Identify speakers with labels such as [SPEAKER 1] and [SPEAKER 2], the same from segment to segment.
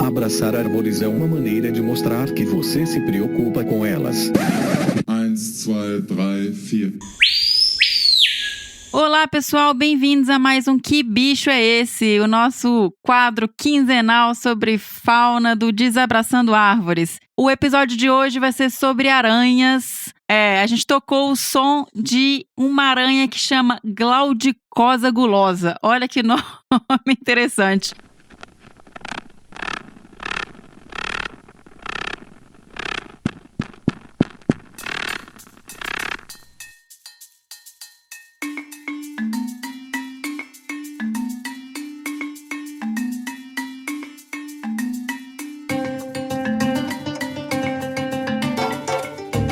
[SPEAKER 1] Abraçar árvores é uma maneira de mostrar que você se preocupa com elas.
[SPEAKER 2] 1, 2, 3, 4.
[SPEAKER 3] Olá, pessoal, bem-vindos a mais um Que Bicho é Esse? O nosso quadro quinzenal sobre fauna do Desabraçando Árvores. O episódio de hoje vai ser sobre aranhas. A gente tocou o som de uma aranha que chama Glaudicosa gulosa. Olha que nome interessante.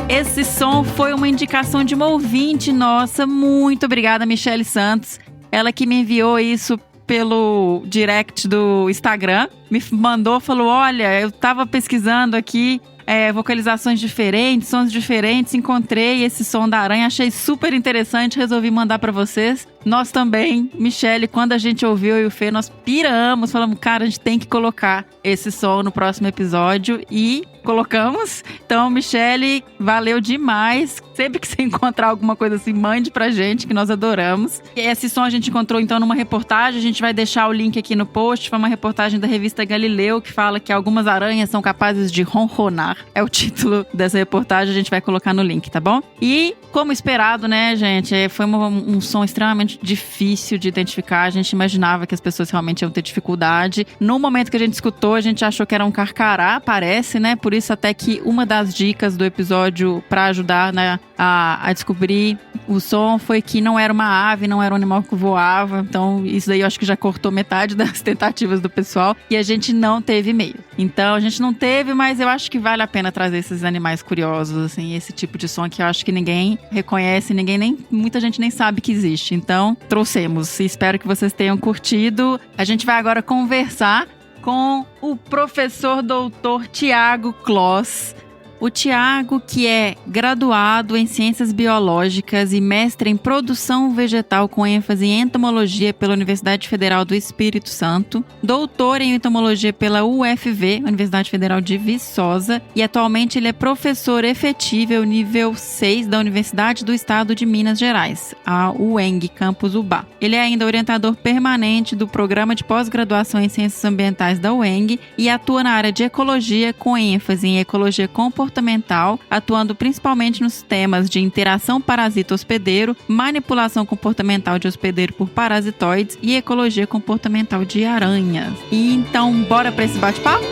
[SPEAKER 3] Esse som foi uma indicação de uma ouvinte nossa. Muito obrigada, Michele Santos. Ela que me enviou isso pelo direct do Instagram. Me mandou, falou, olha, eu tava pesquisando aqui vocalizações diferentes, sons diferentes, encontrei esse som da aranha, achei super interessante, resolvi mandar pra vocês. Nós também, Michele, quando a gente ouviu e o Fê, nós piramos, falamos, cara, a gente tem que colocar esse som no próximo episódio e colocamos. Então, Michele, valeu demais. Sempre que você encontrar alguma coisa assim, mande pra gente, que nós adoramos. E esse som a gente encontrou, então, numa reportagem. A gente vai deixar o link aqui no post. Foi uma reportagem da revista Galileu, que fala que algumas aranhas são capazes de ronronar. É o título dessa reportagem, a gente vai colocar no link, tá bom? E, como esperado, né, gente, foi um som extremamente difícil de identificar. A gente imaginava que as pessoas realmente iam ter dificuldade. No momento que a gente escutou, a gente achou que era um carcará, parece, né? Por isso até que uma das dicas do episódio para ajudar, né, a descobrir o som foi que não era uma ave, não era um animal que voava. Então isso daí eu acho que já cortou metade das tentativas do pessoal e a gente não teve e-mail. Então a gente não teve, mas eu acho que vale a pena trazer esses animais curiosos, assim, esse tipo de som que eu acho que ninguém reconhece, muita gente nem sabe que existe. Então trouxemos e espero que vocês tenham curtido. A gente vai agora conversar com o professor doutor Tiago Kloss. O Tiago, que é graduado em Ciências Biológicas e mestre em Produção Vegetal com ênfase em Entomologia pela Universidade Federal do Espírito Santo, doutor em Entomologia pela UFV, Universidade Federal de Viçosa, e atualmente ele é professor efetivo nível 6 da Universidade do Estado de Minas Gerais, a UENG, Campus Ubá. Ele é ainda orientador permanente do Programa de Pós-Graduação em Ciências Ambientais da UENG e atua na área de Ecologia com ênfase em Ecologia Comportamental, atuando principalmente nos temas de interação parasita-hospedeiro, manipulação comportamental de hospedeiro por parasitoides e ecologia comportamental de aranhas. E então, bora para esse bate-papo?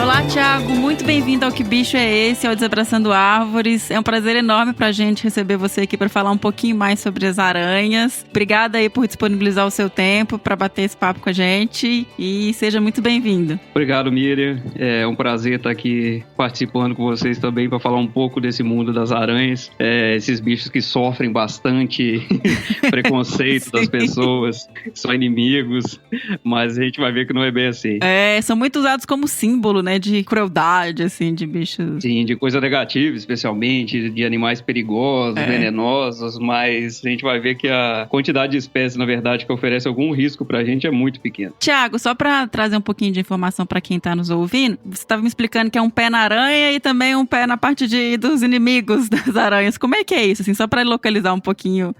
[SPEAKER 3] Olá, Tiago, muito bem-vindo ao Que Bicho é Esse, ao Desabraçando Árvores. É um prazer enorme pra gente receber você aqui para falar um pouquinho mais sobre as aranhas. Obrigada aí por disponibilizar o seu tempo para bater esse papo com a gente e seja muito bem-vindo.
[SPEAKER 4] Obrigado, Miriam. É um prazer estar aqui participando com vocês também para falar um pouco desse mundo das aranhas. Esses bichos que sofrem bastante preconceito das pessoas, são inimigos, mas a gente vai ver que não é bem assim.
[SPEAKER 3] São muito usados como símbolo, né, de crueldade, assim, de bichos.
[SPEAKER 4] Sim, de coisa negativa, especialmente, de animais perigosos, venenosos, mas a gente vai ver que a quantidade de espécies, na verdade, que oferece algum risco pra gente é muito pequena.
[SPEAKER 3] Tiago, só pra trazer um pouquinho de informação pra quem tá nos ouvindo, você estava me explicando que é um pé na aranha e também um pé na parte dos inimigos das aranhas. Como é que é isso, assim, só pra localizar um pouquinho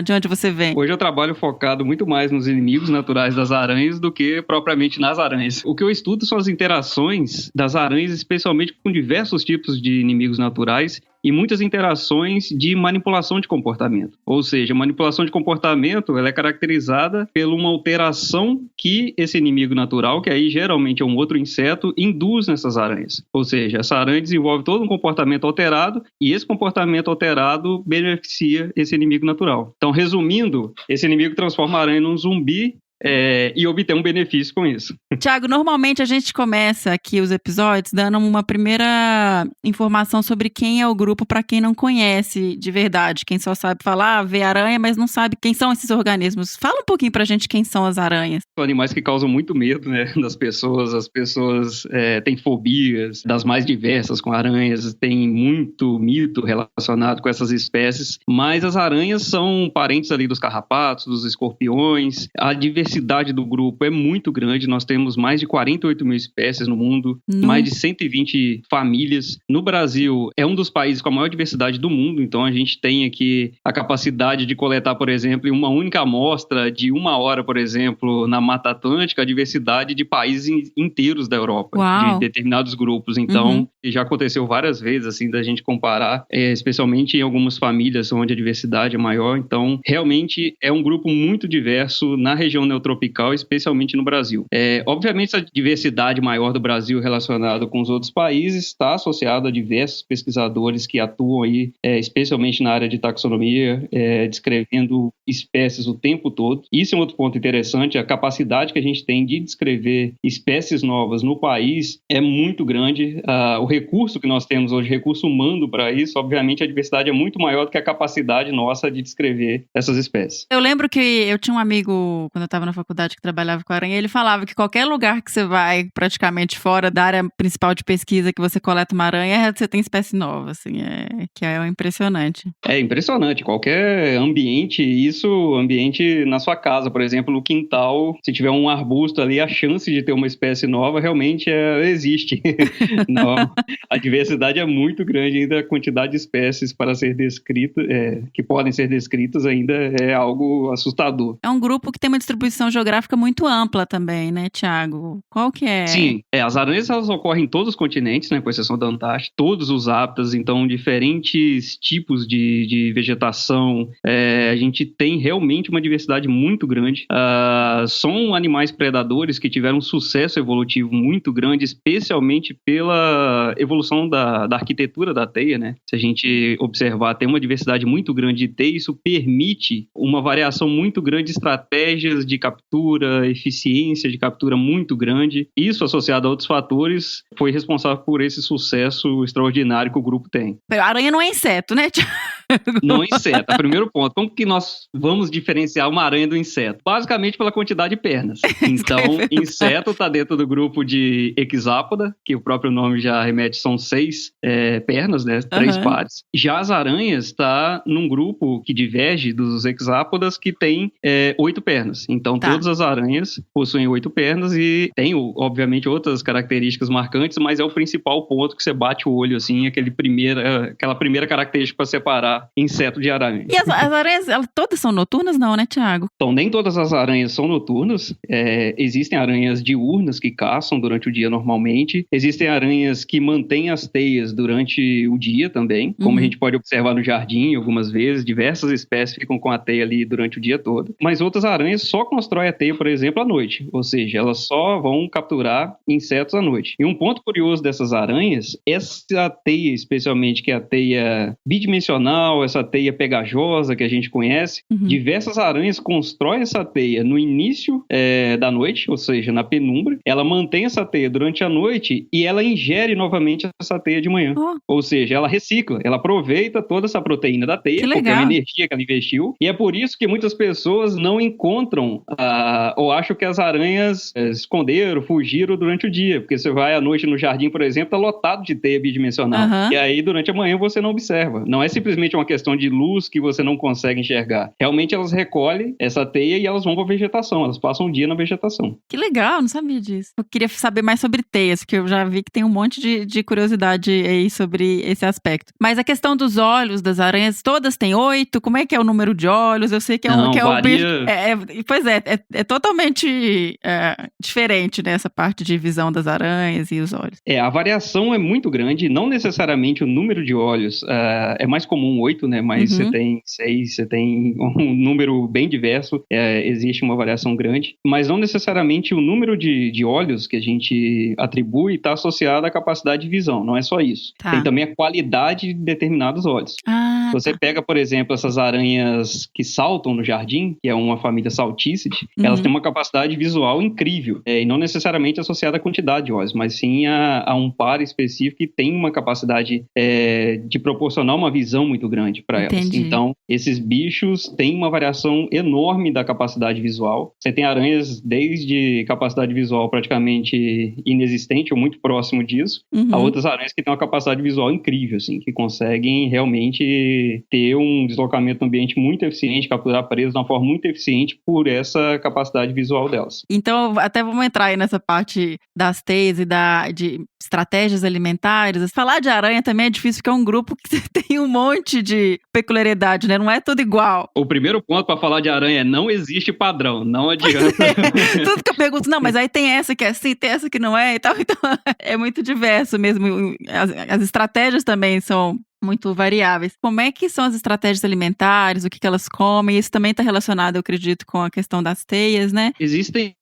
[SPEAKER 3] de onde você vem?
[SPEAKER 4] Hoje eu trabalho focado muito mais nos inimigos naturais das aranhas do que propriamente nas aranhas. O que eu estudo são as interações das aranhas, especialmente com diversos tipos de inimigos naturais e muitas interações de manipulação de comportamento. Ou seja, a manipulação de comportamento ela é caracterizada por uma alteração que esse inimigo natural, que aí geralmente é um outro inseto, induz nessas aranhas. Ou seja, essa aranha desenvolve todo um comportamento alterado e esse comportamento alterado beneficia esse inimigo natural. Então, resumindo, esse inimigo transforma a aranha num zumbi e obter um benefício com isso.
[SPEAKER 3] Tiago, normalmente a gente começa aqui os episódios dando uma primeira informação sobre quem é o grupo para quem não conhece de verdade. Quem só sabe falar, vê aranha, mas não sabe quem são esses organismos. Fala um pouquinho pra gente quem são as aranhas.
[SPEAKER 4] São animais que causam muito medo, né, das pessoas. As pessoas têm fobias das mais diversas com aranhas, tem muito mito relacionado com essas espécies, mas as aranhas são parentes ali dos carrapatos, dos escorpiões. A diversidade do grupo é muito grande, nós temos mais de 48 mil espécies no mundo, mais de 120 famílias. No Brasil, é um dos países com a maior diversidade do mundo, então a gente tem aqui a capacidade de coletar, por exemplo, em uma única amostra de 1 hora, por exemplo, na Mata Atlântica, a diversidade de países inteiros da Europa,
[SPEAKER 3] Uau.
[SPEAKER 4] de determinados grupos. Então, já aconteceu várias vezes, assim, da gente comparar, especialmente em algumas famílias onde a diversidade é maior. Então, realmente é um grupo muito diverso na região neotropical, especialmente no Brasil. Obviamente, essa diversidade maior do Brasil relacionada com os outros países está associada a diversos pesquisadores que atuam aí, especialmente na área de taxonomia, descrevendo espécies o tempo todo. Isso é um outro ponto interessante, a capacidade que a gente tem de descrever espécies novas no país é muito grande. O recurso que nós temos hoje, recurso humano para isso, obviamente a diversidade é muito maior do que a capacidade nossa de descrever essas espécies.
[SPEAKER 3] Eu lembro que eu tinha um amigo, quando eu estava na faculdade, que trabalhava com aranha, ele falava que qualquer lugar que você vai, praticamente fora da área principal de pesquisa, que você coleta uma aranha, você tem espécie nova, assim, que é impressionante.
[SPEAKER 4] É impressionante, qualquer ambiente na sua casa, por exemplo, no quintal, se tiver um arbusto ali, a chance de ter uma espécie nova realmente existe. Não, a diversidade é muito grande, ainda a quantidade de espécies para ser descrita, que podem ser descritas ainda é algo assustador.
[SPEAKER 3] É um grupo que tem uma distribuição geográfica muito ampla também, né, Tiago? Qual que é?
[SPEAKER 4] Sim, as aranhas elas ocorrem em todos os continentes, né, com exceção da Antártida, todos os hábitats, então diferentes tipos de vegetação, a gente tem realmente uma diversidade muito grande. São animais predadores que tiveram um sucesso evolutivo muito grande, especialmente pela evolução da arquitetura da teia, né? Se a gente observar, tem uma diversidade muito grande de teia, isso permite uma variação muito grande de estratégias de captura, eficiência de captura muito grande. Isso, associado a outros fatores, foi responsável por esse sucesso extraordinário que o grupo tem.
[SPEAKER 3] A aranha não é inseto, né, Tiago?
[SPEAKER 4] Não é inseto. Primeiro ponto, como que nós vamos diferenciar uma aranha do inseto? Basicamente pela quantidade de pernas. Então, inseto está dentro do grupo de Hexápoda, que o próprio nome já remete, são 6 pernas, né? 3 pares. Já as aranhas está num grupo que diverge dos hexápodas, que tem 8 pernas. Então, todas as aranhas possuem 8 pernas e tem, obviamente, outras características marcantes, mas é o principal ponto que você bate o olho, assim, aquela primeira característica para separar inseto de aranha.
[SPEAKER 3] E as aranhas, elas todas são noturnas, não, né, Tiago?
[SPEAKER 4] Então, nem todas as aranhas são noturnas. Existem aranhas diurnas que caçam durante o dia normalmente. Existem aranhas que mantêm as teias durante o dia também, como a gente pode observar no jardim algumas vezes. Diversas espécies ficam com a teia ali durante o dia todo. Mas outras aranhas só constroem a teia, por exemplo, à noite. Ou seja, elas só vão capturar insetos à noite. E um ponto curioso dessas aranhas, essa teia especialmente, que é a teia bidimensional, essa teia pegajosa que a gente conhece, diversas aranhas constroem essa teia no início da noite, ou seja, na penumbra. Ela mantém essa teia durante a noite e ela ingere novamente essa teia de manhã. Ou seja, ela recicla, ela aproveita toda essa proteína da teia, porque é uma energia que ela investiu. E é por isso que muitas pessoas não encontram ou acham que as aranhas esconderam, fugiram durante o dia. Porque você vai à noite no jardim, por exemplo, tá lotado de teia bidimensional. E aí, durante a manhã, você não observa. Não é simplesmente uma questão de luz que você não consegue enxergar. Realmente, elas recolhem essa teia e elas vão para a vegetação. Elas passam o dia na vegetação.
[SPEAKER 3] Que legal, não sabia disso. Eu queria saber mais sobre teias, porque eu já vi que tem um monte de curiosidade aí sobre esse aspecto. Mas a questão dos olhos das aranhas, todas têm 8? Como é que é o número de olhos? Eu sei que é o bicho. Pois é totalmente diferente nessa parte de visão das aranhas e os olhos.
[SPEAKER 4] A variação é muito grande, não necessariamente o número de olhos. É mais comum 8, né? Mas você tem 6, você tem um número bem diverso, existe uma variação grande, mas não necessariamente o número de olhos que a gente atribui está associado à capacidade de visão, não é só isso. Tem também a qualidade de determinados olhos. Você pega, por exemplo, essas aranhas que saltam no jardim, que é uma família Salticid, elas têm uma capacidade visual incrível, e não necessariamente associada à quantidade de olhos, mas sim a um par específico que tem uma capacidade de proporcionar uma visão muito grande para elas. Então, esses bichos têm uma variação enorme da capacidade visual. Você tem aranhas desde capacidade visual praticamente inexistente ou muito próximo disso, a outras aranhas que têm uma capacidade visual incrível, assim, que conseguem realmente ter um deslocamento no ambiente muito eficiente, capturar presas de uma forma muito eficiente por essa capacidade visual delas.
[SPEAKER 3] Então, até vamos entrar aí nessa parte das teias e de estratégias alimentares. Falar de aranha também é difícil, porque é um grupo que tem um monte de peculiaridade, né? Não é tudo igual.
[SPEAKER 4] O primeiro ponto para falar de aranha é não existe padrão, não adianta.
[SPEAKER 3] Tudo que eu pergunto, não, mas aí tem essa que é assim, tem essa que não é e tal. Então, é muito diverso mesmo. As estratégias também são muito variáveis. Como é que são as estratégias alimentares, o que elas comem? Isso também está relacionado, eu acredito, com a questão das teias, né?
[SPEAKER 4] Existem,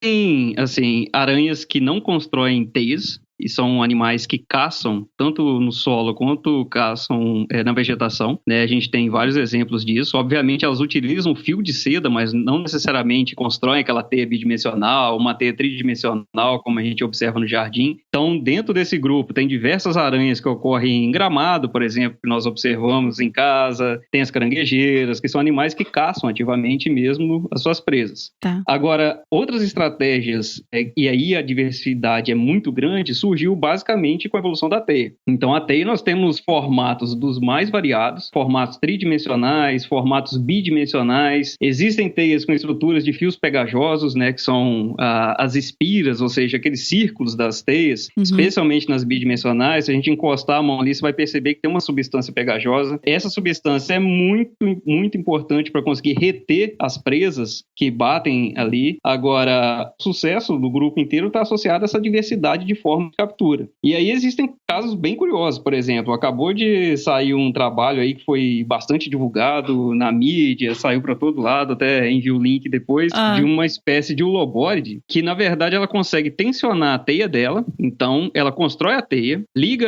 [SPEAKER 4] assim, aranhas que não constroem teias, e são animais que caçam tanto no solo quanto caçam na vegetação, né? A gente tem vários exemplos disso. Obviamente, elas utilizam fio de seda, mas não necessariamente constroem aquela teia bidimensional, uma teia tridimensional, como a gente observa no jardim. Então, dentro desse grupo, tem diversas aranhas que ocorrem em gramado, por exemplo, que nós observamos em casa. Tem as caranguejeiras, que são animais que caçam ativamente mesmo as suas presas.
[SPEAKER 3] Tá.
[SPEAKER 4] Agora, outras estratégias, e aí a diversidade é muito grande, surgiu basicamente com a evolução da teia. Então, a teia nós temos formatos dos mais variados, formatos tridimensionais, formatos bidimensionais. Existem teias com estruturas de fios pegajosos, né, que são as espiras, ou seja, aqueles círculos das teias, especialmente nas bidimensionais. Se a gente encostar a mão ali, você vai perceber que tem uma substância pegajosa. Essa substância é muito, muito importante para conseguir reter as presas que batem ali. Agora, o sucesso do grupo inteiro está associado a essa diversidade de formas de captura. E aí existem casos bem curiosos, por exemplo, acabou de sair um trabalho aí que foi bastante divulgado na mídia, saiu para todo lado, até envio o link depois, de uma espécie de ulobóride, que na verdade ela consegue tensionar a teia dela, então ela constrói a teia,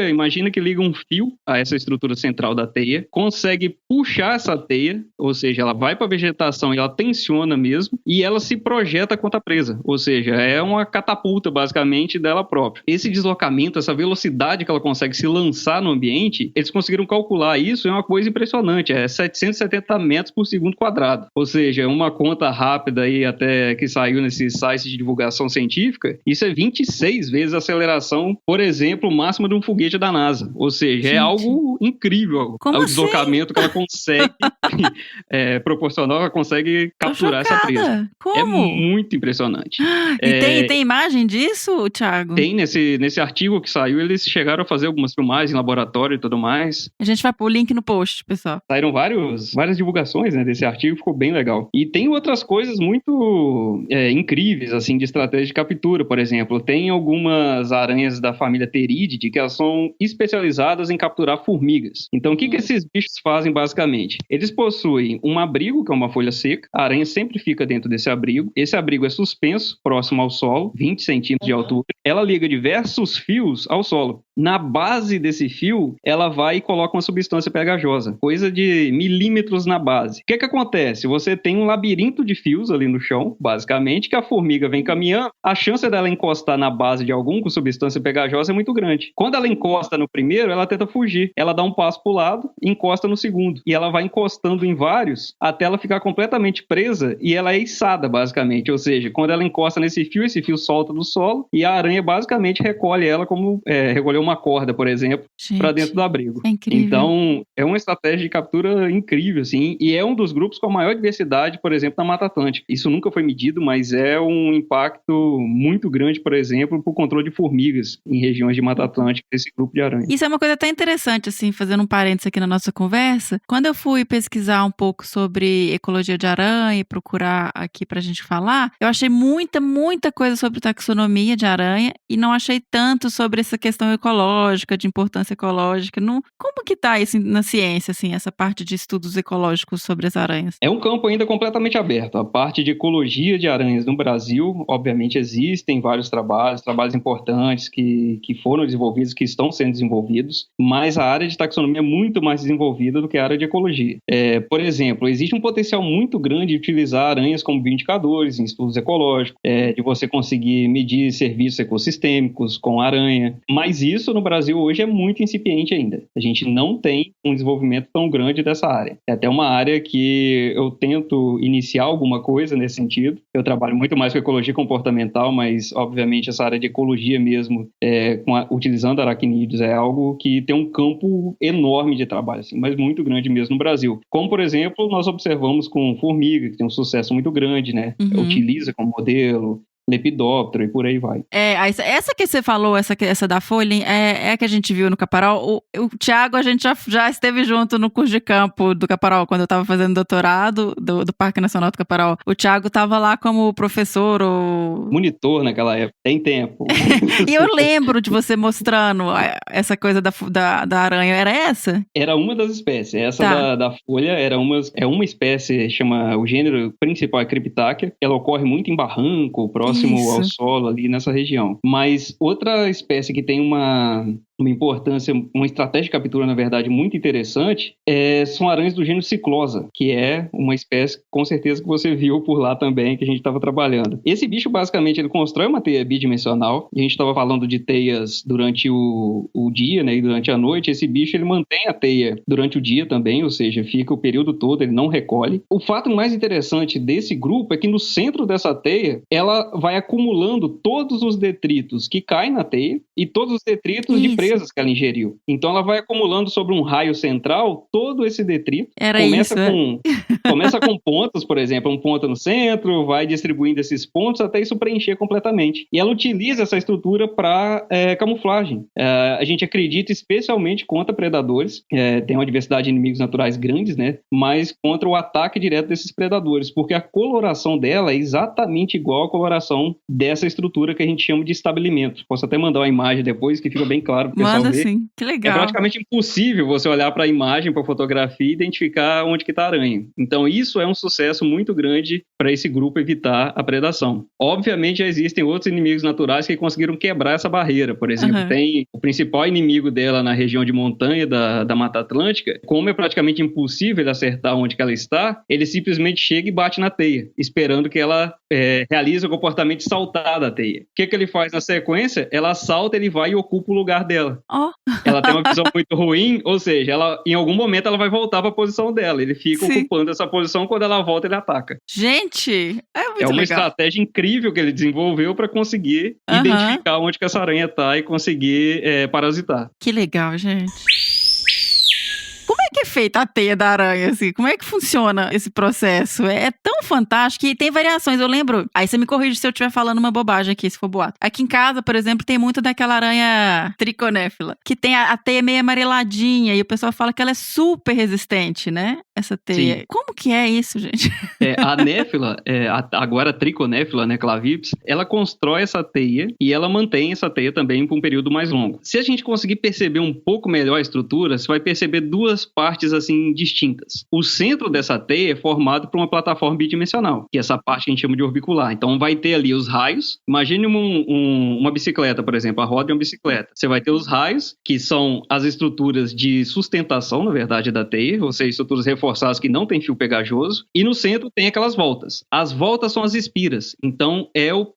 [SPEAKER 4] imagina que liga um fio a essa estrutura central da teia, consegue puxar essa teia, ou seja, ela vai para a vegetação e ela tensiona mesmo, e ela se projeta contra a presa, ou seja, é uma catapulta basicamente dela própria. Esse deslocamento, essa velocidade que ela consegue se lançar no ambiente, eles conseguiram calcular isso, é uma coisa impressionante, é 770 metros por segundo quadrado. Ou seja, uma conta rápida aí até que saiu nesses sites de divulgação científica, isso é 26 vezes a aceleração, por exemplo, máxima de um foguete da NASA. Ou seja, é algo incrível.
[SPEAKER 3] Como
[SPEAKER 4] o deslocamento que ela consegue proporcionar, ela consegue capturar essa presa.
[SPEAKER 3] Como?
[SPEAKER 4] É muito impressionante.
[SPEAKER 3] E tem imagem disso, Thiago?
[SPEAKER 4] Tem nesse artigo que saiu, eles chegaram a fazer algumas filmagens em laboratório e tudo mais.
[SPEAKER 3] A gente vai pôr o link no post, pessoal.
[SPEAKER 4] Saíram várias divulgações, né, desse artigo, ficou bem legal. E tem outras coisas muito incríveis, assim, de estratégia de captura, por exemplo. Tem algumas aranhas da família Theridiidae que elas são especializadas em capturar formigas. Então, o que esses bichos fazem, basicamente? Eles possuem um abrigo, que é uma folha seca. A aranha sempre fica dentro desse abrigo. Esse abrigo é suspenso, próximo ao solo, 20 centímetros de altura. Ela liga diversos fios ao solo. Na base desse fio, ela vai e coloca uma substância pegajosa, coisa de milímetros na base. O que acontece? Você tem um labirinto de fios ali no chão, basicamente, que a formiga vem caminhando, a chance dela encostar na base de algum com substância pegajosa é muito grande. Quando ela encosta no primeiro, ela tenta fugir. Ela dá um passo pro lado e encosta no segundo. E ela vai encostando em vários até ela ficar completamente presa e ela é içada, basicamente. Ou seja, quando ela encosta nesse fio, esse fio solta do solo e a aranha basicamente recolhe ela como recolheu uma corda, por exemplo, para dentro do abrigo.
[SPEAKER 3] É incrível.
[SPEAKER 4] Então, é uma estratégia de captura incrível, assim, e é um dos grupos com a maior diversidade, por exemplo, na Mata Atlântica. Isso nunca foi medido, mas é um impacto muito grande, por exemplo, para o controle de formigas em regiões de Mata Atlântica, desse grupo de aranha.
[SPEAKER 3] Isso é uma coisa até interessante, assim, fazendo um parênteses aqui na nossa conversa. Quando eu fui pesquisar um pouco sobre ecologia de aranha e procurar aqui pra gente falar, eu achei muita coisa sobre taxonomia de aranha e não achei tanto sobre essa questão ecológica ecológica, de importância ecológica. Como que tá isso na ciência, assim, essa parte de estudos ecológicos sobre as aranhas?
[SPEAKER 4] É um campo ainda completamente aberto. A parte de ecologia de aranhas no Brasil, obviamente, existem vários trabalhos importantes que foram desenvolvidos, que estão sendo desenvolvidos, mas a área de taxonomia é muito mais desenvolvida do que a área de ecologia. Por exemplo, existe um potencial muito grande de utilizar aranhas como bioindicadores em estudos ecológicos, de você conseguir medir serviços ecossistêmicos com aranha, mas isso no Brasil hoje é muito incipiente ainda. A gente não tem um desenvolvimento tão grande dessa área. É até uma área que eu tento iniciar alguma coisa nesse sentido. Eu trabalho muito mais com ecologia comportamental, mas obviamente essa área de ecologia mesmo, utilizando aracnídeos, é algo que tem um campo enorme de trabalho, assim, mas muito grande mesmo no Brasil. Como, por exemplo, nós observamos com formiga, que tem um sucesso muito grande, né? Utiliza como modelo, lepidóptero e por aí vai.
[SPEAKER 3] Essa que você falou, essa da folha, é a que a gente viu no Caparaó. O Thiago, a gente já esteve junto no curso de campo do Caparaó, quando eu estava fazendo doutorado do Parque Nacional do Caparaó. O Thiago estava lá como professor ou...
[SPEAKER 4] monitor naquela época, tem tempo.
[SPEAKER 3] E eu lembro de você mostrando essa coisa da aranha, era essa?
[SPEAKER 4] Era uma das espécies. Essa da folha é uma espécie, o gênero principal é Cryptacea. Ela ocorre muito em barranco, próximo ao solo ali nessa região. Mas outra espécie que tem uma importância, uma estratégia de captura, na verdade, muito interessante, são aranhas do gênero Ciclosa, que é uma espécie, com certeza, que você viu por lá também, que a gente estava trabalhando. Esse bicho, basicamente, ele constrói uma teia bidimensional, e a gente estava falando de teias durante o dia, né, e durante a noite. Esse bicho, ele mantém a teia durante o dia também, ou seja, fica o período todo, ele não recolhe. O fato mais interessante desse grupo é que no centro dessa teia, ela vai acumulando todos os detritos que caem na teia e todos os detritos de presas que ela ingeriu. Então ela vai acumulando sobre um raio central todo esse detrito. Começa com pontos, por exemplo, um ponto no centro, vai distribuindo esses pontos até isso preencher completamente. E ela utiliza essa estrutura para camuflagem. A gente acredita especialmente contra predadores. Tem uma diversidade de inimigos naturais grandes, né? Mas contra o ataque direto desses predadores, porque a coloração dela é exatamente igual à coloração dessa estrutura que a gente chama de estabelimento. Posso até mandar uma imagem depois que fica bem claro pro pessoal ver.
[SPEAKER 3] Manda sim, que legal.
[SPEAKER 4] É praticamente impossível você olhar para a imagem, para a fotografia e identificar onde que está a aranha. Então isso é um sucesso muito grande para esse grupo evitar a predação. Obviamente já existem outros inimigos naturais que conseguiram quebrar essa barreira. Por exemplo, tem o principal inimigo dela na região de montanha da Mata Atlântica. Como é praticamente impossível ele acertar onde que ela está, ele simplesmente chega e bate na teia, esperando que ela realize o comportamento de saltar da teia. O que ele faz na sequência? Ela salta, ele vai e ocupa o lugar dela. Ela tem uma visão muito ruim, ou seja, em algum momento ela vai voltar para a posição dela. Ele fica ocupando essa posição, quando ela volta ele ataca.
[SPEAKER 3] Gente, é muito legal.
[SPEAKER 4] É uma estratégia incrível que ele desenvolveu para conseguir identificar onde que essa aranha está e conseguir parasitar.
[SPEAKER 3] Que legal, gente. Como é que é feita a teia da aranha, assim? Como é que funciona esse processo? É tão fantástico e tem variações. Eu lembro... Aí você me corrige se eu estiver falando uma bobagem aqui, se for boato. Aqui em casa, por exemplo, tem muito daquela aranha triconéfila, que tem a teia meio amareladinha e o pessoal fala que ela é super resistente, né? Essa teia. Sim. Como que é isso, gente?
[SPEAKER 4] A néfila, agora a triconéfila, né, Clavips, ela constrói essa teia e ela mantém essa teia também por um período mais longo. Se a gente conseguir perceber um pouco melhor a estrutura, você vai perceber duas partes assim distintas. O centro dessa teia é formado por uma plataforma bidimensional, que é essa parte que a gente chama de orbicular. Então vai ter ali os raios. Imagine uma bicicleta, por exemplo, a roda de uma bicicleta. Você vai ter os raios, que são as estruturas de sustentação, na verdade, da teia, ou seja, estruturas reforçadas que não tem fio pegajoso. E no centro tem aquelas voltas. As voltas são as espiras. Então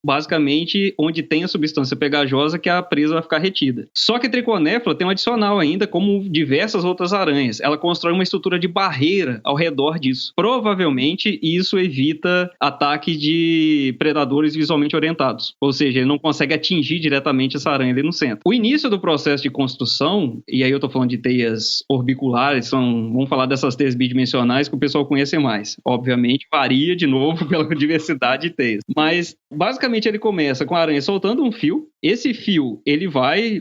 [SPEAKER 4] basicamente onde tem a substância pegajosa que a presa vai ficar retida. Só que a triconéfila tem um adicional ainda, como diversas outras aranhas. Ela constrói uma estrutura de barreira ao redor disso. Provavelmente isso evita ataque de predadores visualmente orientados. Ou seja, ele não consegue atingir diretamente essa aranha ali no centro. O início do processo de construção, e aí eu tô falando de teias orbiculares, vamos falar dessas teias bidimensionais que o pessoal conhece mais. Obviamente varia de novo pela diversidade de teias. Mas basicamente ele começa com a aranha soltando um fio, esse fio, ele vai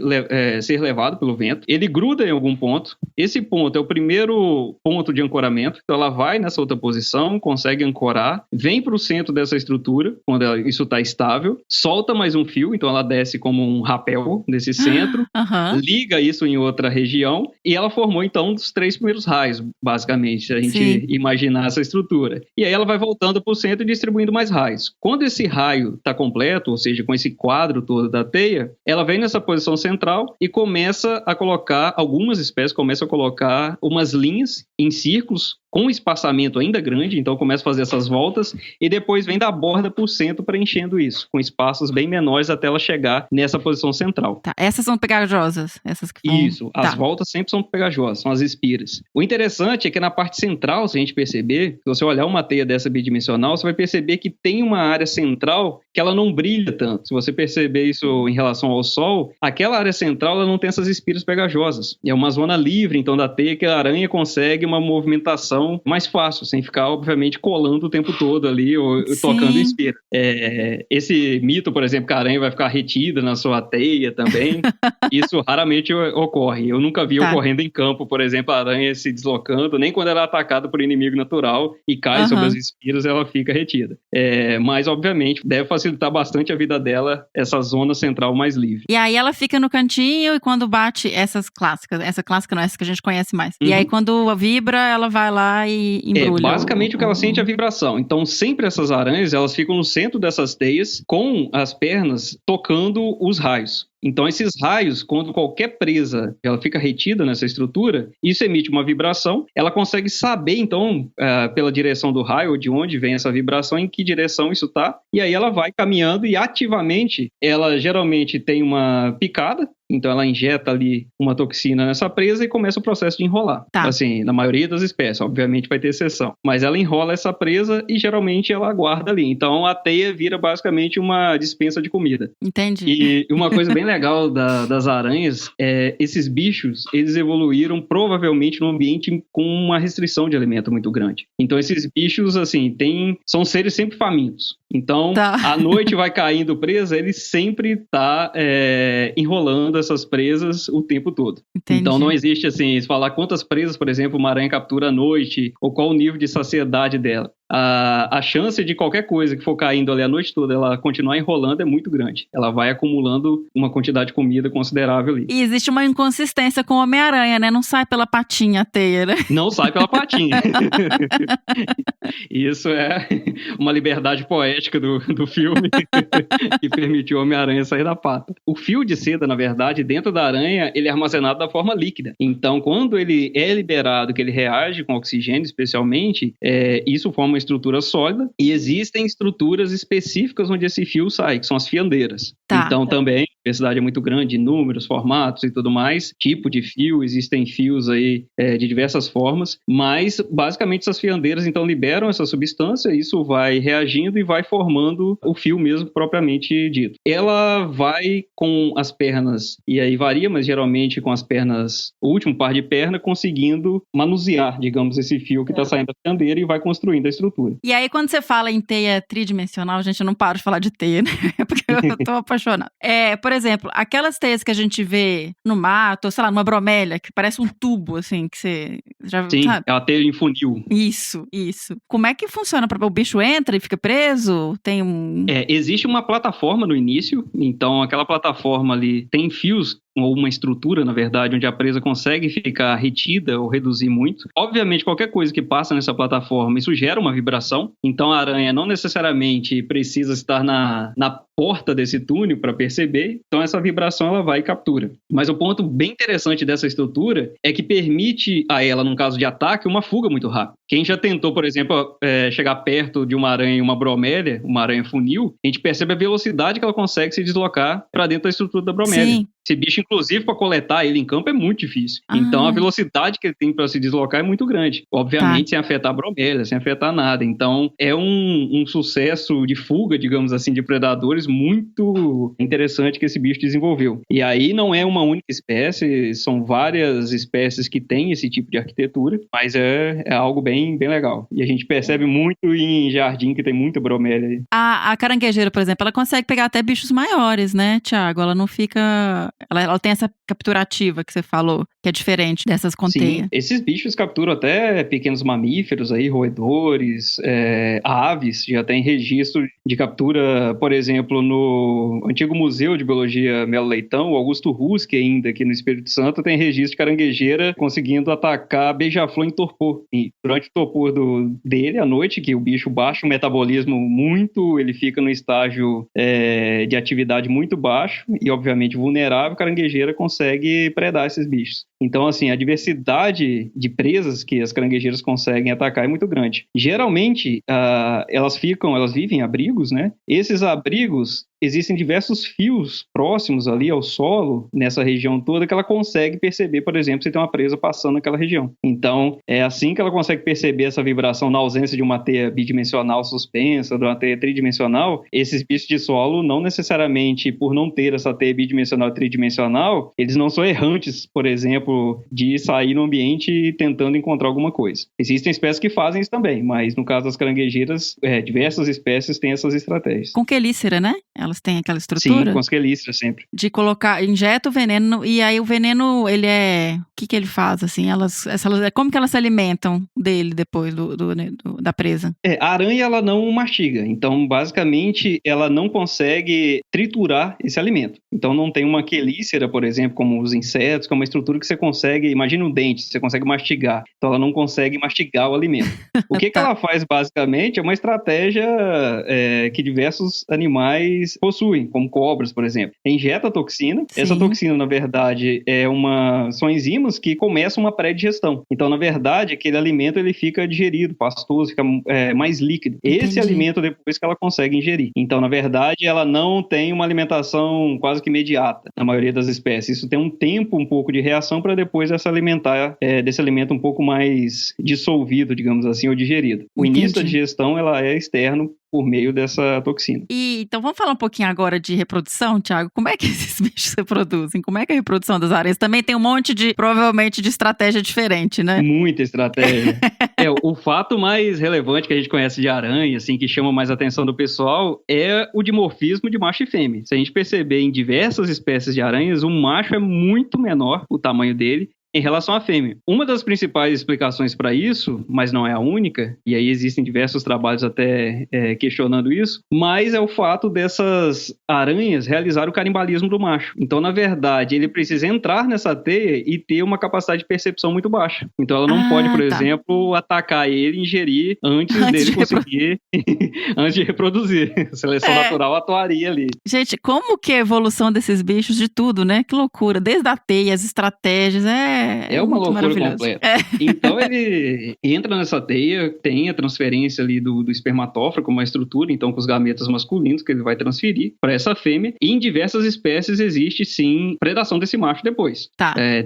[SPEAKER 4] ser levado pelo vento, ele gruda em algum ponto, esse ponto é o primeiro ponto de ancoramento, então ela vai nessa outra posição, consegue ancorar, vem para o centro dessa estrutura, quando isso está estável, solta mais um fio, então ela desce como um rapel desse centro, liga isso em outra região, e ela formou então os 3 primeiros raios, basicamente, se a gente imaginar essa estrutura. E aí ela vai voltando para o centro e distribuindo mais raios. Quando esse raio está completo, ou seja, com esse quadro todo da teia, ela vem nessa posição central e começa a colocar, algumas espécies começam a colocar umas linhas em círculos com um espaçamento ainda grande, então começa a fazer essas voltas e depois vem da borda para o centro preenchendo isso, com espaços bem menores até ela chegar nessa posição central.
[SPEAKER 3] Tá, essas são pegajosas? Essas que vão...
[SPEAKER 4] Isso, as voltas sempre são pegajosas, são as espiras. O interessante é que na parte central, se a gente perceber, se você olhar uma teia dessa bidimensional, você vai perceber que tem uma área central que ela não brilha tanto. Se você perceber isso em relação ao sol, aquela área central ela não tem essas espiras pegajosas. É uma zona livre, então, da teia que a aranha consegue uma movimentação mais fácil, sem ficar, obviamente, colando o tempo todo ali ou tocando espira. Esse mito, por exemplo, que a aranha vai ficar retida na sua teia também, isso raramente ocorre. Eu nunca vi ocorrendo em campo, por exemplo, a aranha se deslocando, nem quando ela é atacada por inimigo natural e cai sobre as espiras, ela fica retida. Mas, obviamente, deve facilitar bastante a vida dela, essa zona central mais livre.
[SPEAKER 3] E aí ela fica no cantinho e quando bate essa clássica não é essa que a gente conhece mais. E aí quando vibra, ela vai lá e embrulha.
[SPEAKER 4] Basicamente o que ela sente é a vibração. Então sempre essas aranhas, elas ficam no centro dessas teias com as pernas tocando os raios. Então, esses raios, quando qualquer presa ela fica retida nessa estrutura, isso emite uma vibração. Ela consegue saber, então, pela direção do raio, de onde vem essa vibração, em que direção isso está. E aí ela vai caminhando e ativamente, ela geralmente tem uma picada. Então, ela injeta ali uma toxina nessa presa e começa o processo de enrolar. Assim, na maioria das espécies, obviamente vai ter exceção. Mas ela enrola essa presa e geralmente ela aguarda ali. Então, a teia vira basicamente uma dispensa de comida.
[SPEAKER 3] Entendi.
[SPEAKER 4] E uma coisa bem legal das aranhas é esses bichos, eles evoluíram provavelmente num ambiente com uma restrição de alimento muito grande. Então, esses bichos, assim, são seres sempre famintos. Então, à noite vai caindo presa, ele sempre tá enrolando essas presas o tempo todo.
[SPEAKER 3] Entendi.
[SPEAKER 4] Então, não existe, assim, se falar quantas presas, por exemplo, uma aranha captura à noite, ou qual o nível de saciedade dela. A chance de qualquer coisa que for caindo ali a noite toda, ela continuar enrolando é muito grande. Ela vai acumulando uma quantidade de comida considerável ali.
[SPEAKER 3] E existe uma inconsistência com o Homem-Aranha, né? Não sai pela patinha a teia, né?
[SPEAKER 4] Não sai pela patinha. Isso é uma liberdade poética do filme que permitiu o Homem-Aranha sair da pata. O fio de seda, na verdade, dentro da aranha, ele é armazenado da forma líquida. Então, quando ele é liberado, que ele reage com oxigênio, especialmente, isso forma uma estrutura sólida e existem estruturas específicas onde esse fio sai, que são as fiandeiras. Então também a diversidade é muito grande, números, formatos e tudo mais, tipo de fio, existem fios aí de diversas formas, mas basicamente essas fiandeiras então liberam essa substância, isso vai reagindo e vai formando o fio mesmo propriamente dito. Ela vai com as pernas, e aí varia, mas geralmente com as pernas, o último par de perna, conseguindo manusear, digamos, esse fio que está saindo da fiandeira e vai construindo a estrutura.
[SPEAKER 3] E aí, quando você fala em teia tridimensional, gente, eu não paro de falar de teia, né? Porque eu tô apaixonada. Por exemplo, aquelas teias que a gente vê no mato, ou sei lá, numa bromélia, que parece um tubo, assim, que você já...
[SPEAKER 4] Sim,
[SPEAKER 3] sabe?
[SPEAKER 4] é a teia em funil.
[SPEAKER 3] Isso. Como é que funciona? O bicho entra e fica preso? Tem
[SPEAKER 4] existe uma plataforma no início, então aquela plataforma ali tem fios ou uma estrutura, na verdade, onde a presa consegue ficar retida ou reduzir muito. Obviamente, qualquer coisa que passa nessa plataforma, isso gera uma vibração. Então, a aranha não necessariamente precisa estar na porta desse túnel para perceber. Então, essa vibração ela vai e captura. Mas o ponto bem interessante dessa estrutura é que permite a ela, num caso de ataque, uma fuga muito rápida. Quem já tentou, por exemplo, chegar perto de uma aranha, uma bromélia, uma aranha funil, a gente percebe a velocidade que ela consegue se deslocar para dentro da estrutura da bromélia.
[SPEAKER 3] Sim.
[SPEAKER 4] Esse bicho, inclusive, para coletar ele em campo é muito difícil. Então, a velocidade que ele tem para se deslocar é muito grande. Obviamente, sem afetar a bromélia, sem afetar nada. Então, é um sucesso de fuga, digamos assim, de predadores muito interessante que esse bicho desenvolveu. E aí, não é uma única espécie, são várias espécies que têm esse tipo de arquitetura, mas é algo bem, bem legal. E a gente percebe muito em jardim que tem muita bromélia aí.
[SPEAKER 3] A caranguejeira, por exemplo, ela consegue pegar até bichos maiores, né, Thiago? Ela não fica... Ela tem essa capturativa que você falou, que é diferente dessas com teia.
[SPEAKER 4] Sim, esses bichos capturam até pequenos mamíferos aí, roedores, aves, já tem registro de captura, por exemplo, no antigo Museu de Biologia Melo Leitão, o Augusto Ruski ainda, aqui no Espírito Santo, tem registro de caranguejeira conseguindo atacar beija-flor em torpor. E durante o torpor dele, à noite, que o bicho baixa o metabolismo muito, ele fica no estágio de atividade muito baixo e, obviamente, vulnerável, a caranguejeira consegue predar esses bichos. Então, assim, a diversidade de presas que as caranguejeiras conseguem atacar é muito grande. Geralmente, elas vivem em abrigos, né? Esses abrigos, existem diversos fios próximos ali ao solo, nessa região toda, que ela consegue perceber, por exemplo, se tem uma presa passando naquela região. Então, é assim que ela consegue perceber essa vibração na ausência de uma teia bidimensional suspensa, de uma teia tridimensional. Esses bichos de solo, não necessariamente por não ter essa teia bidimensional e tridimensional, eles não são errantes, por exemplo, de sair no ambiente tentando encontrar alguma coisa. Existem espécies que fazem isso também, mas no caso das caranguejeiras, diversas espécies têm essas estratégias.
[SPEAKER 3] Com quelícera, né? Elas têm aquela estrutura?
[SPEAKER 4] Sim, com as quelíceras sempre.
[SPEAKER 3] De colocar, injeta o veneno, e aí o veneno, ele é... O que ele faz, assim? Como que elas se alimentam dele depois da presa?
[SPEAKER 4] A aranha, ela não mastiga. Então, basicamente, ela não consegue triturar esse alimento. Então, não tem uma quelícera, por exemplo, como os insetos, que é uma estrutura que você consegue... Imagina um dente, você consegue mastigar. Então, ela não consegue mastigar o alimento. O que ela faz, basicamente, é uma estratégia que diversos animais possuem, como cobras, por exemplo. Injeta a toxina.
[SPEAKER 3] Sim.
[SPEAKER 4] Essa toxina, na verdade, são enzimas que começam uma pré-digestão. Então, na verdade, aquele alimento ele fica digerido, pastoso, fica mais líquido.
[SPEAKER 3] Entendi.
[SPEAKER 4] Esse alimento depois que ela consegue ingerir. Então, na verdade, ela não tem uma alimentação quase que imediata, na maioria das espécies. Isso tem um tempo, um pouco de reação para depois ela se alimentar desse alimento um pouco mais dissolvido, digamos assim, ou digerido. O início da digestão, ela é externo por meio dessa toxina.
[SPEAKER 3] Então vamos falar um pouquinho agora de reprodução, Thiago? Como é que esses bichos se reproduzem? Como é que é a reprodução das aranhas? Também tem um monte provavelmente, de estratégia diferente, né?
[SPEAKER 4] Muita estratégia. O fato mais relevante que a gente conhece de aranha, assim, que chama mais a atenção do pessoal, é o dimorfismo de macho e fêmea. Se a gente perceber em diversas espécies de aranhas, o macho é muito menor, o tamanho dele, em relação à fêmea. Uma das principais explicações para isso, mas não é a única, e aí existem diversos trabalhos até questionando isso, mas é o fato dessas aranhas realizar o canibalismo do macho. Então, na verdade, ele precisa entrar nessa teia e ter uma capacidade de percepção muito baixa. Então, ela não pode, por exemplo, atacar ele e ingerir antes dele conseguir, antes de reproduzir. A seleção natural atuaria ali.
[SPEAKER 3] Gente, como que é a evolução desses bichos de tudo, né? Que loucura. Desde a teia, as estratégias,
[SPEAKER 4] é uma loucura completa. Então ele entra nessa teia, tem a transferência ali do espermatóforo como uma estrutura, então com os gametas masculinos que ele vai transferir para essa fêmea. E em diversas espécies existe sim predação desse macho depois.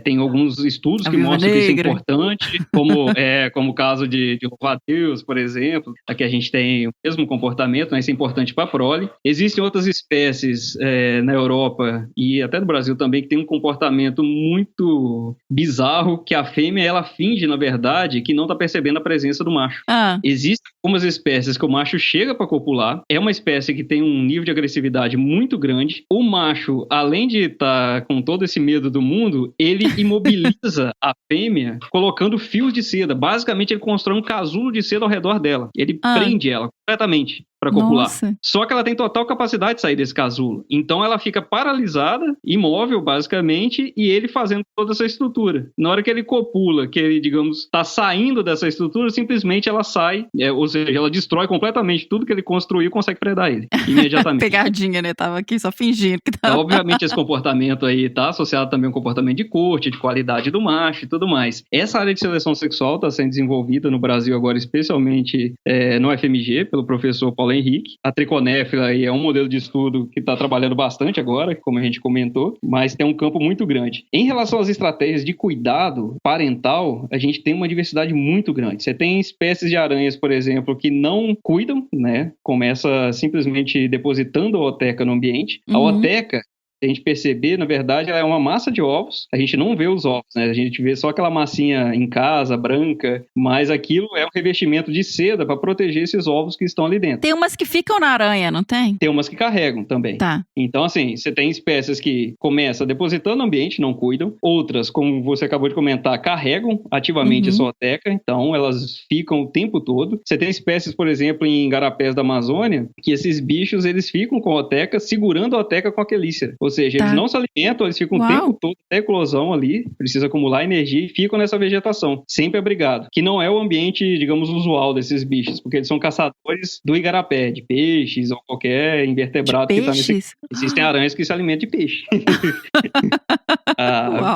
[SPEAKER 4] Tem alguns estudos que mostram que isso é importante, como o caso de louva-a-Deus, por exemplo, aqui a gente tem o mesmo comportamento, né? Isso é importante para a prole. Existem outras espécies na Europa e até no Brasil também que tem um comportamento muito bizarro, que a fêmea, ela finge, na verdade, que não está percebendo a presença do macho. Existem algumas espécies que o macho chega para copular, é uma espécie que tem um nível de agressividade muito grande. O macho, além de estar com todo esse medo do mundo, ele imobiliza a fêmea colocando fios de seda. Basicamente, ele constrói um casulo de seda ao redor dela. Ele prende ela completamente para copular.
[SPEAKER 3] Nossa.
[SPEAKER 4] Só que ela tem total capacidade de sair desse casulo. Então ela fica paralisada, imóvel basicamente, e ele fazendo toda essa estrutura. Na hora que ele copula, que ele, digamos, está saindo dessa estrutura, simplesmente ela sai, ou seja, ela destrói completamente tudo que ele construiu e consegue predar ele imediatamente.
[SPEAKER 3] Pegadinha, né? Tava aqui só fingindo que tava...
[SPEAKER 4] Obviamente esse comportamento aí tá associado também ao comportamento de corte, de qualidade do macho e tudo mais. Essa área de seleção sexual está sendo desenvolvida no Brasil agora, especialmente no FMG, pela pelo professor Paulo Henrique. A triconéfila aí é um modelo de estudo que está trabalhando bastante agora, como a gente comentou, mas tem um campo muito grande. Em relação às estratégias de cuidado parental, a gente tem uma diversidade muito grande. Você tem espécies de aranhas, por exemplo, que não cuidam, né? Começa simplesmente depositando a oteca no ambiente. A oteca, a gente perceber, na verdade, ela é uma massa de ovos. A gente não vê os ovos, né? A gente vê só aquela massinha em casa, branca, mas aquilo é um revestimento de seda para proteger esses ovos que estão ali dentro.
[SPEAKER 3] Tem umas que ficam na aranha, não tem?
[SPEAKER 4] Tem umas que carregam também.
[SPEAKER 3] Tá.
[SPEAKER 4] Então, assim, você tem espécies que começam depositando no ambiente, não cuidam. Outras, como você acabou de comentar, carregam ativamente a sua oteca, então elas ficam o tempo todo. Você tem espécies, por exemplo, em igarapés da Amazônia, que esses bichos, eles ficam com a oteca, segurando a oteca com a quelícera. Ou seja, eles não se alimentam, eles ficam o tempo todo até a eclosão ali, precisa acumular energia e ficam nessa vegetação, sempre abrigado. Que não é o ambiente, digamos, usual desses bichos, porque eles são caçadores do igarapé, de peixes ou qualquer invertebrado que está nesse... Existem aranhas que se alimentam de peixe.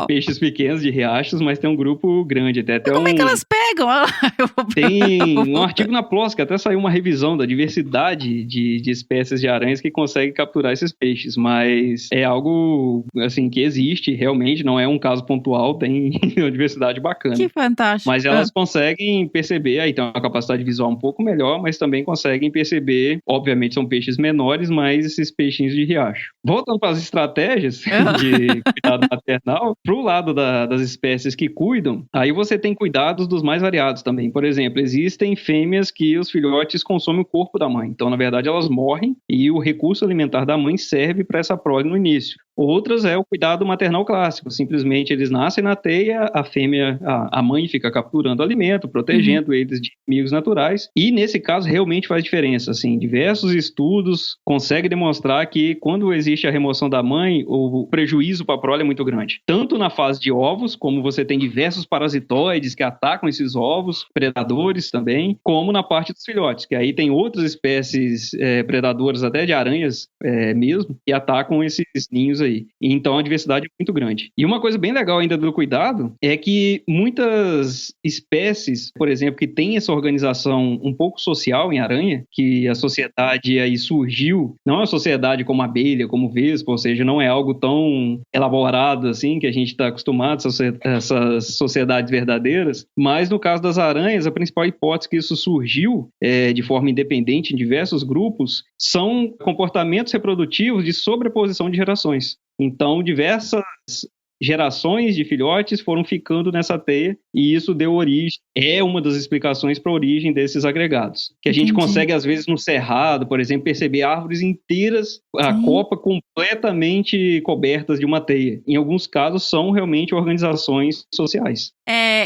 [SPEAKER 4] Peixes pequenos de riachos, mas tem um grupo grande. Até
[SPEAKER 3] como é que elas pegam?
[SPEAKER 4] Tem um artigo na PLOS que até saiu uma revisão da diversidade de espécies de aranhas que conseguem capturar esses peixes, mas é algo assim que existe realmente, não é um caso pontual, tem uma diversidade bacana.
[SPEAKER 3] Que fantástico.
[SPEAKER 4] Mas elas conseguem perceber, aí tem uma capacidade visual um pouco melhor, mas também conseguem perceber, obviamente são peixes menores, mas esses peixinhos de riacho. Voltando para as estratégias de cuidado maternal, pro lado das espécies que cuidam, aí você tem cuidados dos mais variados também. Por exemplo, existem fêmeas que os filhotes consomem o corpo da mãe, então na verdade elas morrem e o recurso alimentar da mãe serve para essa prole no início. Outras é o cuidado maternal clássico, simplesmente eles nascem na teia, a fêmea, a mãe fica capturando alimento, protegendo eles de inimigos naturais, e nesse caso realmente faz diferença, assim, diversos estudos conseguem demonstrar que quando existe a remoção da mãe, o prejuízo para a prole é muito grande, tanto na fase de ovos, como você tem diversos parasitoides que atacam esses ovos, predadores também, como na parte dos filhotes, que aí tem outras espécies predadoras, até de aranhas mesmo, que atacam esses ninhos aí. Então a diversidade é muito grande. E uma coisa bem legal ainda do cuidado é que muitas espécies, por exemplo, que tem essa organização um pouco social em aranha, que a sociedade aí surgiu, não é uma sociedade como abelha, como vespa, ou seja, não é algo tão elaborado assim, que a gente está acostumado, essas sociedades verdadeiras, mas no caso das aranhas, a principal hipótese que isso surgiu de forma independente em diversos grupos são comportamentos reprodutivos de sobreposição de gerações. Então, diversas gerações de filhotes foram ficando nessa teia e isso deu origem, é uma das explicações para a origem desses agregados. Que a gente consegue, às vezes, no cerrado, por exemplo, perceber árvores inteiras, a copa completamente cobertas de uma teia. Em alguns casos, são realmente organizações sociais.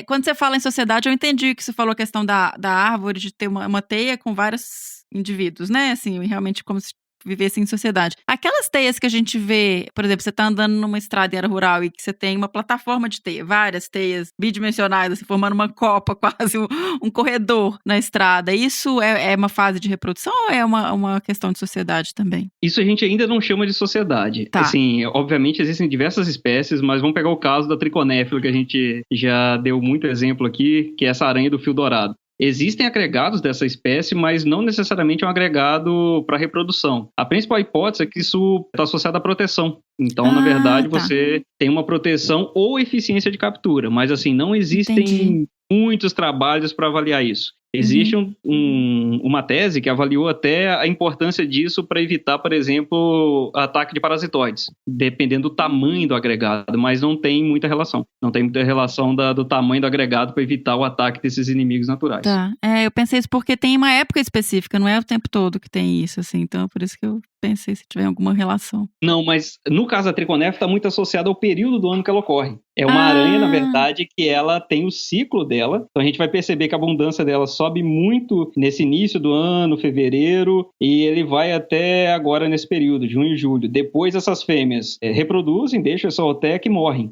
[SPEAKER 3] Quando você fala em sociedade, eu entendi que você falou a questão da árvore, de ter uma teia com vários indivíduos, né? Assim, realmente como se vivesse em sociedade. Aquelas teias que a gente vê, por exemplo, você tá andando numa estrada em área rural e que você tem uma plataforma de teia, várias teias bidimensionais, assim, formando uma copa, quase um corredor na estrada. Isso é uma fase de reprodução ou é uma questão de sociedade também?
[SPEAKER 4] Isso a gente ainda não chama de sociedade.
[SPEAKER 3] Tá.
[SPEAKER 4] Assim, obviamente existem diversas espécies, mas vamos pegar o caso da triconéfila, que a gente já deu muito exemplo aqui, que é essa aranha do fio dourado. Existem agregados dessa espécie, mas não necessariamente um agregado para reprodução. A principal hipótese é que isso está associado à proteção. Então, na verdade, você tem uma proteção ou eficiência de captura, mas assim, não existem muitos trabalhos para avaliar isso. Existe uma tese que avaliou até a importância disso para evitar, por exemplo, ataque de parasitoides, dependendo do tamanho do agregado, mas não tem muita relação. Não tem muita relação do tamanho do agregado para evitar o ataque desses inimigos naturais.
[SPEAKER 3] Tá. Eu pensei isso porque tem uma época específica, não é o tempo todo que tem isso, assim. Então, por isso que eu pensei se tiver alguma relação.
[SPEAKER 4] Não, mas no caso da triconéfila está muito associado ao período do ano que ela ocorre. É uma aranha, na verdade, que ela tem o ciclo dela. Então a gente vai perceber que a abundância dela sobe muito nesse início do ano, fevereiro, e ele vai até agora nesse período, junho e julho. Depois essas fêmeas reproduzem, deixam essa oteca e morrem.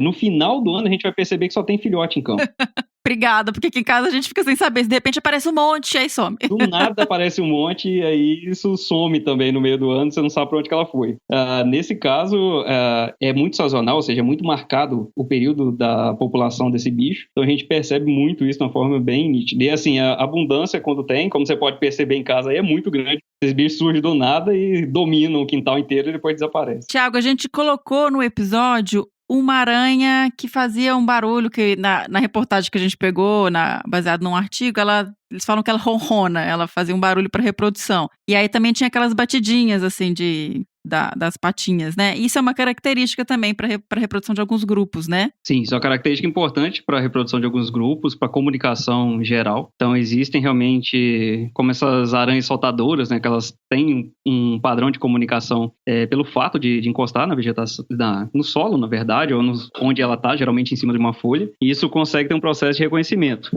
[SPEAKER 4] No final do ano a gente vai perceber que só tem filhote em campo.
[SPEAKER 3] Obrigada, porque aqui em casa a gente fica sem saber. Se de repente aparece um monte, aí some.
[SPEAKER 4] Do nada aparece um monte e aí isso some também no meio do ano, você não sabe para onde que ela foi. Nesse caso, é muito sazonal, ou seja, é muito marcado o período da população desse bicho. Então a gente percebe muito isso de uma forma bem nítida. E assim, a abundância quando tem, como você pode perceber em casa, aí é muito grande. Esses bichos surgem do nada e dominam o quintal inteiro e depois desaparecem.
[SPEAKER 3] Tiago, a gente colocou no episódio uma aranha que fazia um barulho que na reportagem que a gente pegou, baseado num artigo, eles falam que ela ronrona, ela fazia um barulho para reprodução. E aí também tinha aquelas batidinhas, assim, das patinhas, né? Isso é uma característica também para reprodução de alguns grupos, né?
[SPEAKER 4] Sim, isso é uma característica importante para a reprodução de alguns grupos, para a comunicação geral. Então, existem realmente, como essas aranhas saltadoras, né? Que elas têm um padrão de comunicação pelo fato de encostar na vegetação, no solo, na verdade, ou onde ela está, geralmente em cima de uma folha. E isso consegue ter um processo de reconhecimento,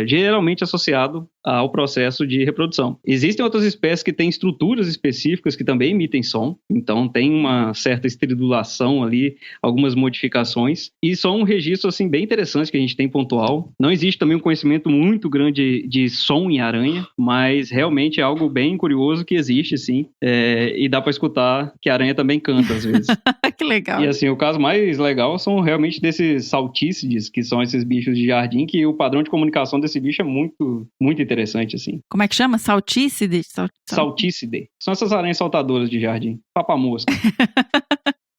[SPEAKER 4] geralmente associado ao processo de reprodução. Existem outras espécies que têm estruturas específicas que também emitem som, então tem uma certa estridulação ali, algumas modificações, e só um registro assim, bem interessante que a gente tem pontual. Não existe também um conhecimento muito grande de som em aranha, mas realmente é algo bem curioso que existe, sim, e dá para escutar que a aranha também canta às vezes.
[SPEAKER 3] Que legal.
[SPEAKER 4] E assim, o caso mais legal são realmente desses saltícides, que são esses bichos de jardim, que o padrão de comunicação desse bicho é muito, muito interessante, assim.
[SPEAKER 3] Como é que chama? Saltícide?
[SPEAKER 4] Saltícide. São essas aranhas saltadoras de jardim. Papamosca.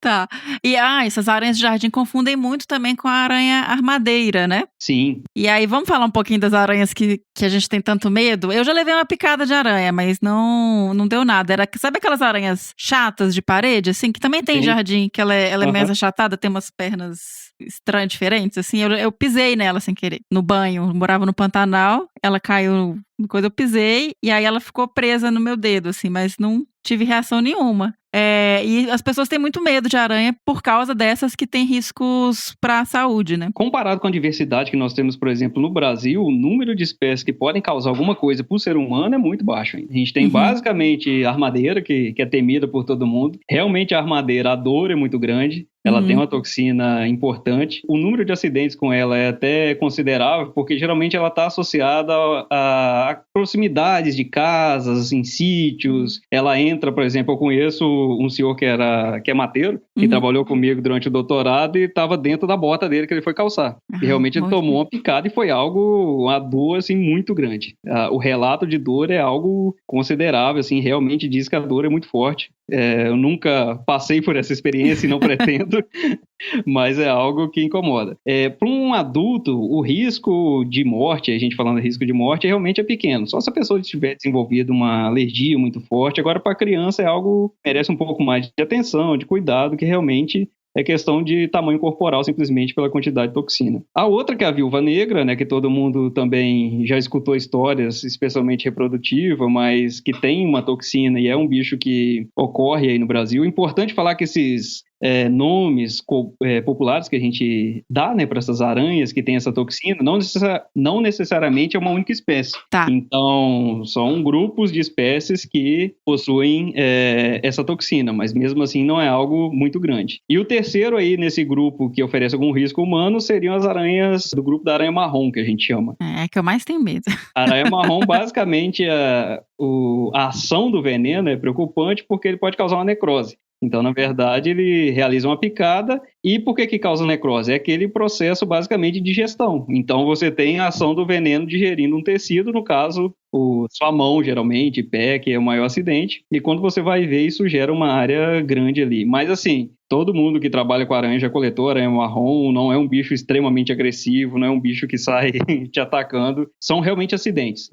[SPEAKER 3] Tá. E essas aranhas de jardim confundem muito também com a aranha armadeira, né?
[SPEAKER 4] Sim.
[SPEAKER 3] E aí, vamos falar um pouquinho das aranhas que a gente tem tanto medo? Eu já levei uma picada de aranha, mas não deu nada. Sabe aquelas aranhas chatas de parede, assim, que também tem em jardim, que ela é mais achatada, tem umas pernas estranhas, diferentes, assim? Eu pisei nela sem querer, no banho. Eu morava no Pantanal, ela caiu no coisa, eu pisei, e aí ela ficou presa no meu dedo, assim, mas não tive reação nenhuma. E as pessoas têm muito medo de aranha por causa dessas que têm riscos para a saúde, né? Comparado
[SPEAKER 4] com a diversidade que nós temos, por exemplo, no Brasil, o número de espécies que podem causar alguma coisa para o ser humano é muito baixo ainda. A gente tem basicamente a armadeira, que é temida por todo mundo. Realmente a armadeira, a dor é muito grande. Ela tem uma toxina importante. O número de acidentes com ela é até considerável, porque geralmente ela está associada a proximidades de casas, em sítios. Ela entra, por exemplo, eu conheço um senhor que é mateiro, que trabalhou comigo durante o doutorado e estava dentro da bota dele que ele foi calçar. E realmente ele tomou uma picada e foi uma dor assim, muito grande. O relato de dor é algo considerável, assim, realmente diz que a dor é muito forte. Eu nunca passei por essa experiência e não pretendo, mas é algo que incomoda. Para um adulto, o risco de morte, a gente falando de risco de morte, realmente é pequeno. Só se a pessoa tiver desenvolvido uma alergia muito forte. Agora, para a criança, é algo que merece um pouco mais de atenção, de cuidado, que realmente é questão de tamanho corporal, simplesmente pela quantidade de toxina. A outra, que é a viúva negra, né, que todo mundo também já escutou histórias, especialmente reprodutiva, mas que tem uma toxina e é um bicho que ocorre aí no Brasil. Importante falar que esses nomes populares que a gente dá, né, para essas aranhas que têm essa toxina, não necessariamente é uma única espécie. Tá. Então, são grupos de espécies que possuem essa toxina, mas mesmo assim não é algo muito grande. E o terceiro aí nesse grupo que oferece algum risco humano seriam as aranhas do grupo da aranha marrom, que a gente chama. É que eu mais tenho medo. A aranha marrom, basicamente, a ação do veneno é preocupante porque ele pode causar uma necrose. Então, na verdade, ele realiza uma picada. E por que causa necrose? É aquele processo, basicamente, de digestão. Então, você tem a ação do veneno digerindo um tecido, no caso, sua mão, geralmente, pé, que é o maior acidente. E quando você vai ver, isso gera uma área grande ali. Mas, assim, todo mundo que trabalha com aranha já coletou aranha marrom, não é um bicho extremamente agressivo, não é um bicho que sai te atacando. São realmente acidentes.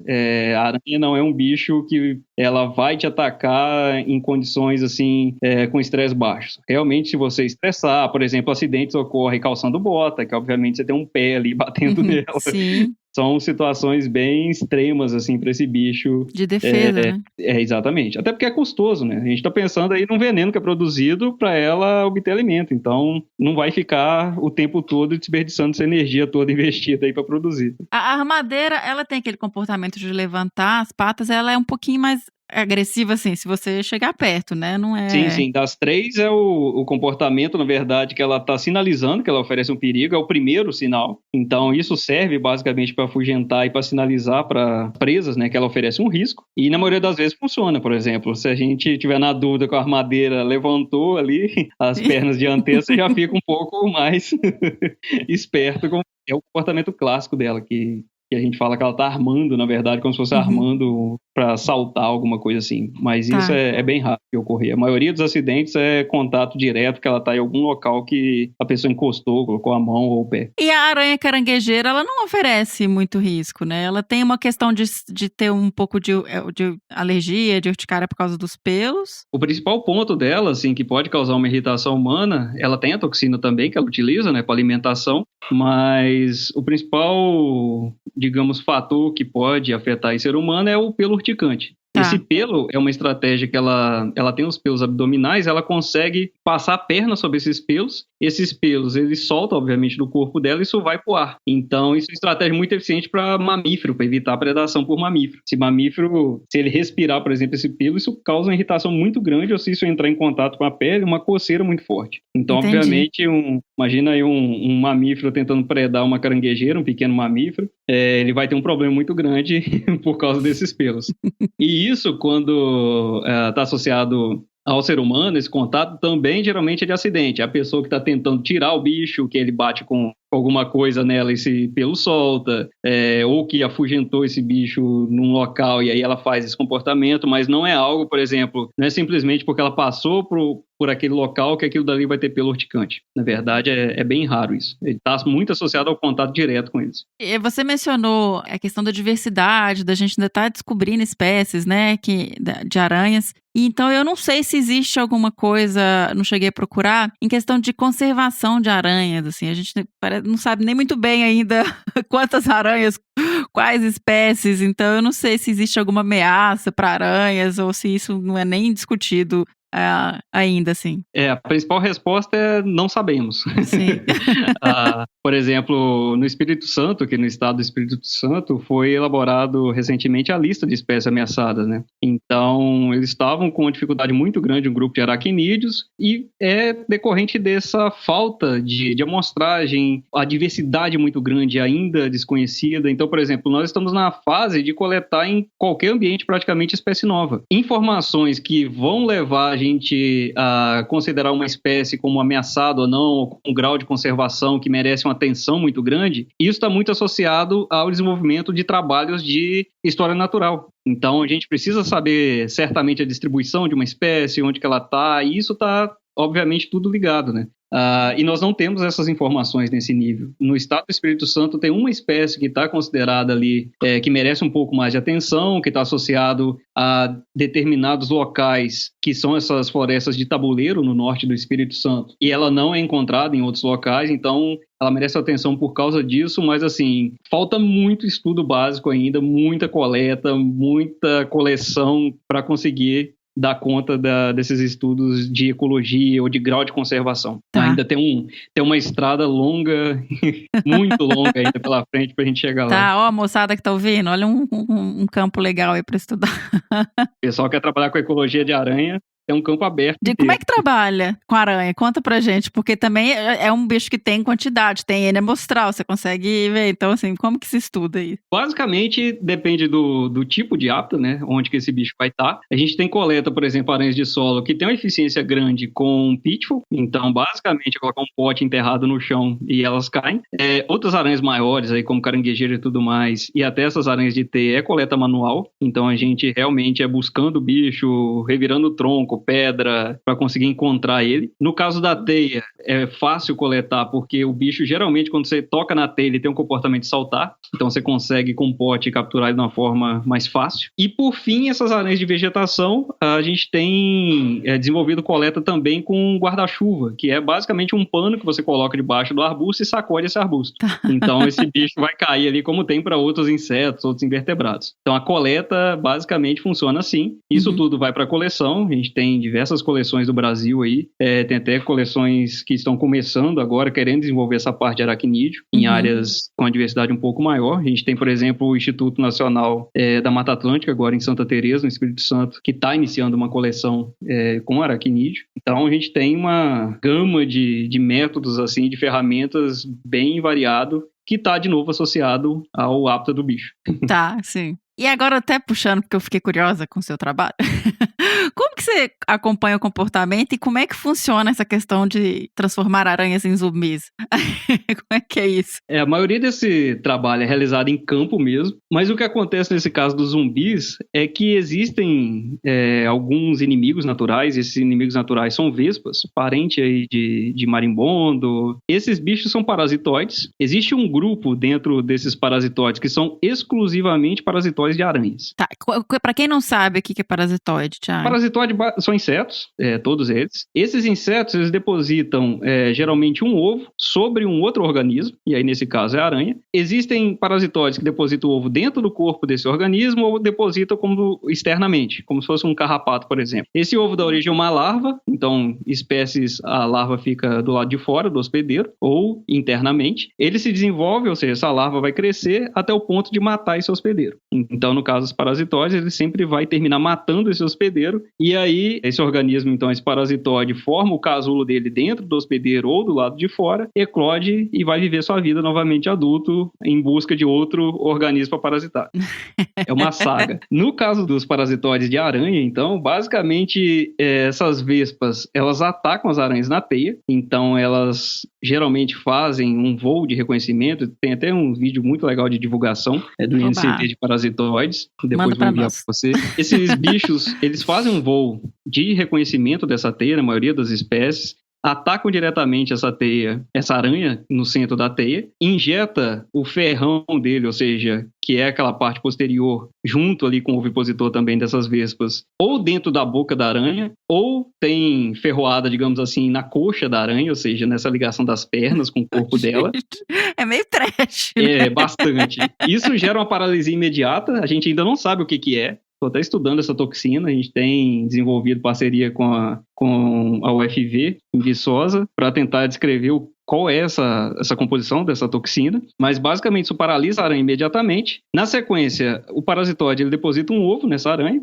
[SPEAKER 4] A aranha não é um bicho que ela vai te atacar em condições, assim, com estresse baixo. Realmente, se você estressar, por exemplo, acidentes ocorrem calçando bota, que obviamente você tem um pé ali batendo nela. Sim. São situações bem extremas, assim, para esse bicho. De defesa, né? Exatamente. Até porque é custoso, né? A gente tá pensando aí num veneno que é produzido para ela obter alimento. Então, não vai ficar o tempo todo desperdiçando essa energia toda investida aí para produzir. A armadeira, ela tem aquele comportamento de levantar as patas, ela é um pouquinho mais
[SPEAKER 3] agressiva, assim, se você chegar perto, né? Não é...
[SPEAKER 4] Sim. Das 3 é o comportamento, na verdade, que ela está sinalizando que ela oferece um perigo, é o primeiro sinal. Então, isso serve basicamente para afugentar e para sinalizar para presas, né, que ela oferece um risco. E na maioria das vezes funciona, por exemplo. Se a gente tiver na dúvida com a armadeira, levantou ali as pernas dianteiras, você já fica um pouco mais esperto. É o comportamento clássico dela, que a gente fala que ela tá armando, na verdade, como se fosse armando para assaltar alguma coisa assim. Mas isso é bem raro de ocorrer. A maioria dos acidentes é contato direto, que ela tá em algum local que a pessoa encostou, colocou a mão ou o pé.
[SPEAKER 3] E a aranha caranguejeira, ela não oferece muito risco, né? Ela tem uma questão de ter um pouco de alergia, de urticária por causa dos pelos.
[SPEAKER 4] O principal ponto dela, assim, que pode causar uma irritação humana, ela tem a toxina também, que ela utiliza, né, para alimentação, mas o principal, digamos, fator que pode afetar o ser humano é o pelo urticante. Esse pelo é uma estratégia que ela tem os pelos abdominais, ela consegue passar a perna sobre esses pelos. Esses pelos, eles soltam, obviamente, do corpo dela e isso vai pro ar. Então, isso é uma estratégia muito eficiente para mamífero, para evitar a predação por mamífero. Se mamífero, se ele respirar, por exemplo, esse pelo, isso causa uma irritação muito grande, ou se isso entrar em contato com a pele, uma coceira muito forte. Então, obviamente, imagina aí um mamífero tentando predar uma caranguejeira, um pequeno mamífero, ele vai ter um problema muito grande por causa desses pelos. E isso, quando está associado ao ser humano, esse contato também geralmente é de acidente. A pessoa que está tentando tirar o bicho, que ele bate com alguma coisa nela e esse pelo solta, ou que afugentou esse bicho num local e aí ela faz esse comportamento, mas não é algo, por exemplo, não é simplesmente porque ela passou por aquele local que aquilo dali vai ter pelo urticante. Na verdade, é bem raro isso. Ele está muito associado ao contato direto com eles.
[SPEAKER 3] E você mencionou a questão da diversidade, da gente ainda estar descobrindo espécies, né, de aranhas. Então, eu não sei se existe alguma coisa, não cheguei a procurar, em questão de conservação de aranhas, assim, a gente não sabe nem muito bem ainda quantas aranhas, quais espécies, então eu não sei se existe alguma ameaça para aranhas ou se isso não é nem discutido ainda, assim.
[SPEAKER 4] A principal resposta é não sabemos.
[SPEAKER 3] Sim.
[SPEAKER 4] Por exemplo, no Espírito Santo, que no estado do Espírito Santo, foi elaborado recentemente a lista de espécies ameaçadas, né? Então, eles estavam com uma dificuldade muito grande, um grupo de aracnídeos, e é decorrente dessa falta de amostragem, a diversidade muito grande, ainda desconhecida. Então, por exemplo, nós estamos na fase de coletar em qualquer ambiente praticamente espécie nova. Informações que vão levar a gente a considerar uma espécie como ameaçada ou não, com um grau de conservação que merece uma atenção muito grande, isso está muito associado ao desenvolvimento de trabalhos de história natural. Então, a gente precisa saber certamente a distribuição de uma espécie, onde que ela está, e isso está, obviamente, tudo ligado, né? E nós não temos essas informações nesse nível. No estado do Espírito Santo tem uma espécie que está considerada ali, que merece um pouco mais de atenção, que está associado a determinados locais, que são essas florestas de tabuleiro no norte do Espírito Santo, e ela não é encontrada em outros locais, então ela merece atenção por causa disso, mas assim, falta muito estudo básico ainda, muita coleta, muita coleção para conseguir dar conta desses estudos de ecologia ou de grau de conservação. Ainda tem uma estrada longa, muito longa ainda pela frente pra gente chegar lá.
[SPEAKER 3] Ó, moçada que tá ouvindo, olha um campo legal aí pra estudar.
[SPEAKER 4] O pessoal quer trabalhar com ecologia de aranha, é um campo aberto.
[SPEAKER 3] Como é que trabalha com aranha? Conta pra gente, porque também é um bicho que tem quantidade, tem N amostral, você consegue ver, então assim, como que se estuda isso?
[SPEAKER 4] Basicamente, depende do tipo de hábito, né, onde que esse bicho vai estar. A gente tem coleta, por exemplo, aranhas de solo, que tem uma eficiência grande com pitfall, então basicamente é colocar um pote enterrado no chão e elas caem. Outras aranhas maiores, aí, como caranguejeira e tudo mais, e até essas aranhas de teia, é coleta manual, então a gente realmente é buscando o bicho, revirando o tronco, pedra, para conseguir encontrar ele. No caso da teia, é fácil coletar, porque o bicho, geralmente, quando você toca na teia, ele tem um comportamento de saltar, então você consegue, com pote, capturar ele de uma forma mais fácil. E, por fim, essas aranhas de vegetação, a gente tem desenvolvido coleta também com guarda-chuva, que é basicamente um pano que você coloca debaixo do arbusto e sacode esse arbusto. Então, esse bicho vai cair ali, como tem para outros insetos, outros invertebrados. Então, a coleta, basicamente, funciona assim. Isso tudo vai para a coleção. A gente tem tem diversas coleções do Brasil aí, tem até coleções que estão começando agora, querendo desenvolver essa parte de aracnídeo em áreas com a diversidade um pouco maior. A gente tem, por exemplo, o Instituto Nacional da Mata Atlântica, agora em Santa Teresa, no Espírito Santo, que está iniciando uma coleção com aracnídeo. Então, a gente tem uma gama de métodos, assim, de ferramentas bem variado, que está, de novo, associado ao hábitat do bicho.
[SPEAKER 3] Tá, sim. E agora até puxando, porque eu fiquei curiosa com o seu trabalho, como que você acompanha o comportamento e como é que funciona essa questão de transformar aranhas em zumbis? Como é que é isso?
[SPEAKER 4] A maioria desse trabalho é realizado em campo mesmo, mas o que acontece nesse caso dos zumbis é que existem alguns inimigos naturais, esses inimigos naturais são vespas, parente aí de marimbondo. Esses bichos são parasitoides. Existe um grupo dentro desses parasitoides que são exclusivamente parasitoides de aranhas.
[SPEAKER 3] Tá, pra quem não sabe o que é parasitoide, Thiago?
[SPEAKER 4] Parasitoide são insetos, todos eles. Esses insetos, eles depositam geralmente um ovo sobre um outro organismo, e aí nesse caso é a aranha. Existem parasitoides que depositam o ovo dentro do corpo desse organismo ou depositam como externamente, como se fosse um carrapato, por exemplo. Esse ovo dá origem a uma larva, então a larva fica do lado de fora do hospedeiro ou internamente. Ele se desenvolve, ou seja, essa larva vai crescer até o ponto de matar esse hospedeiro. Então, no caso dos parasitoides, ele sempre vai terminar matando esse hospedeiro, e aí esse organismo, então, esse parasitoide, forma o casulo dele dentro do hospedeiro ou do lado de fora, eclode e vai viver sua vida novamente adulto em busca de outro organismo para parasitar. É uma saga. No caso dos parasitoides de aranha, então, basicamente, essas vespas, elas atacam as aranhas na teia, então elas geralmente fazem um voo de reconhecimento, tem até um vídeo muito legal de divulgação do INCT de parasitoides, depois vou enviar para você. Esses bichos, eles fazem um voo de reconhecimento dessa teia, na maioria das espécies, atacam diretamente essa aranha no centro da teia, injeta o ferrão dele, ou seja, que é aquela parte posterior, junto ali com o ovipositor também dessas vespas, ou dentro da boca da aranha, ou tem ferroada, digamos assim, na coxa da aranha, ou seja, nessa ligação das pernas com o corpo dela.
[SPEAKER 3] É meio trash.
[SPEAKER 4] É, bastante. Isso gera uma paralisia imediata, a gente ainda não sabe o que é. Estou até estudando essa toxina, a gente tem desenvolvido parceria com a UFV, em Viçosa, para tentar descrever qual é essa composição dessa toxina, mas basicamente isso paralisa a aranha imediatamente. Na sequência, o parasitoide ele deposita um ovo nessa aranha,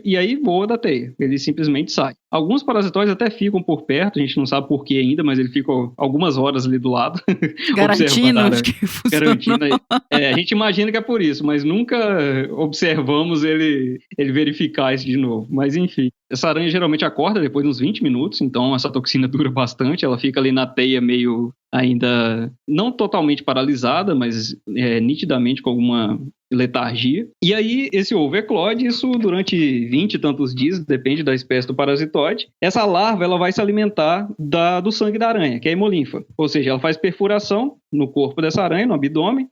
[SPEAKER 4] e aí voa da teia, ele simplesmente sai. Alguns parasitoides até ficam por perto, a gente não sabe por que ainda, mas ele fica algumas horas ali do lado.
[SPEAKER 3] Garantindo que funcionou.
[SPEAKER 4] A gente imagina que é por isso, mas nunca observamos ele verificar isso de novo. Mas enfim, essa aranha geralmente acorda depois de uns 20 minutos, então essa toxina dura bastante, ela fica ali na teia meio ainda não totalmente paralisada, mas nitidamente com alguma letargia. E aí esse ovo eclode, isso durante 20 e tantos dias, depende da espécie do parasitoide. Essa larva ela vai se alimentar do sangue da aranha, que é a hemolinfa. Ou seja, ela faz perfuração no corpo dessa aranha, no abdômen,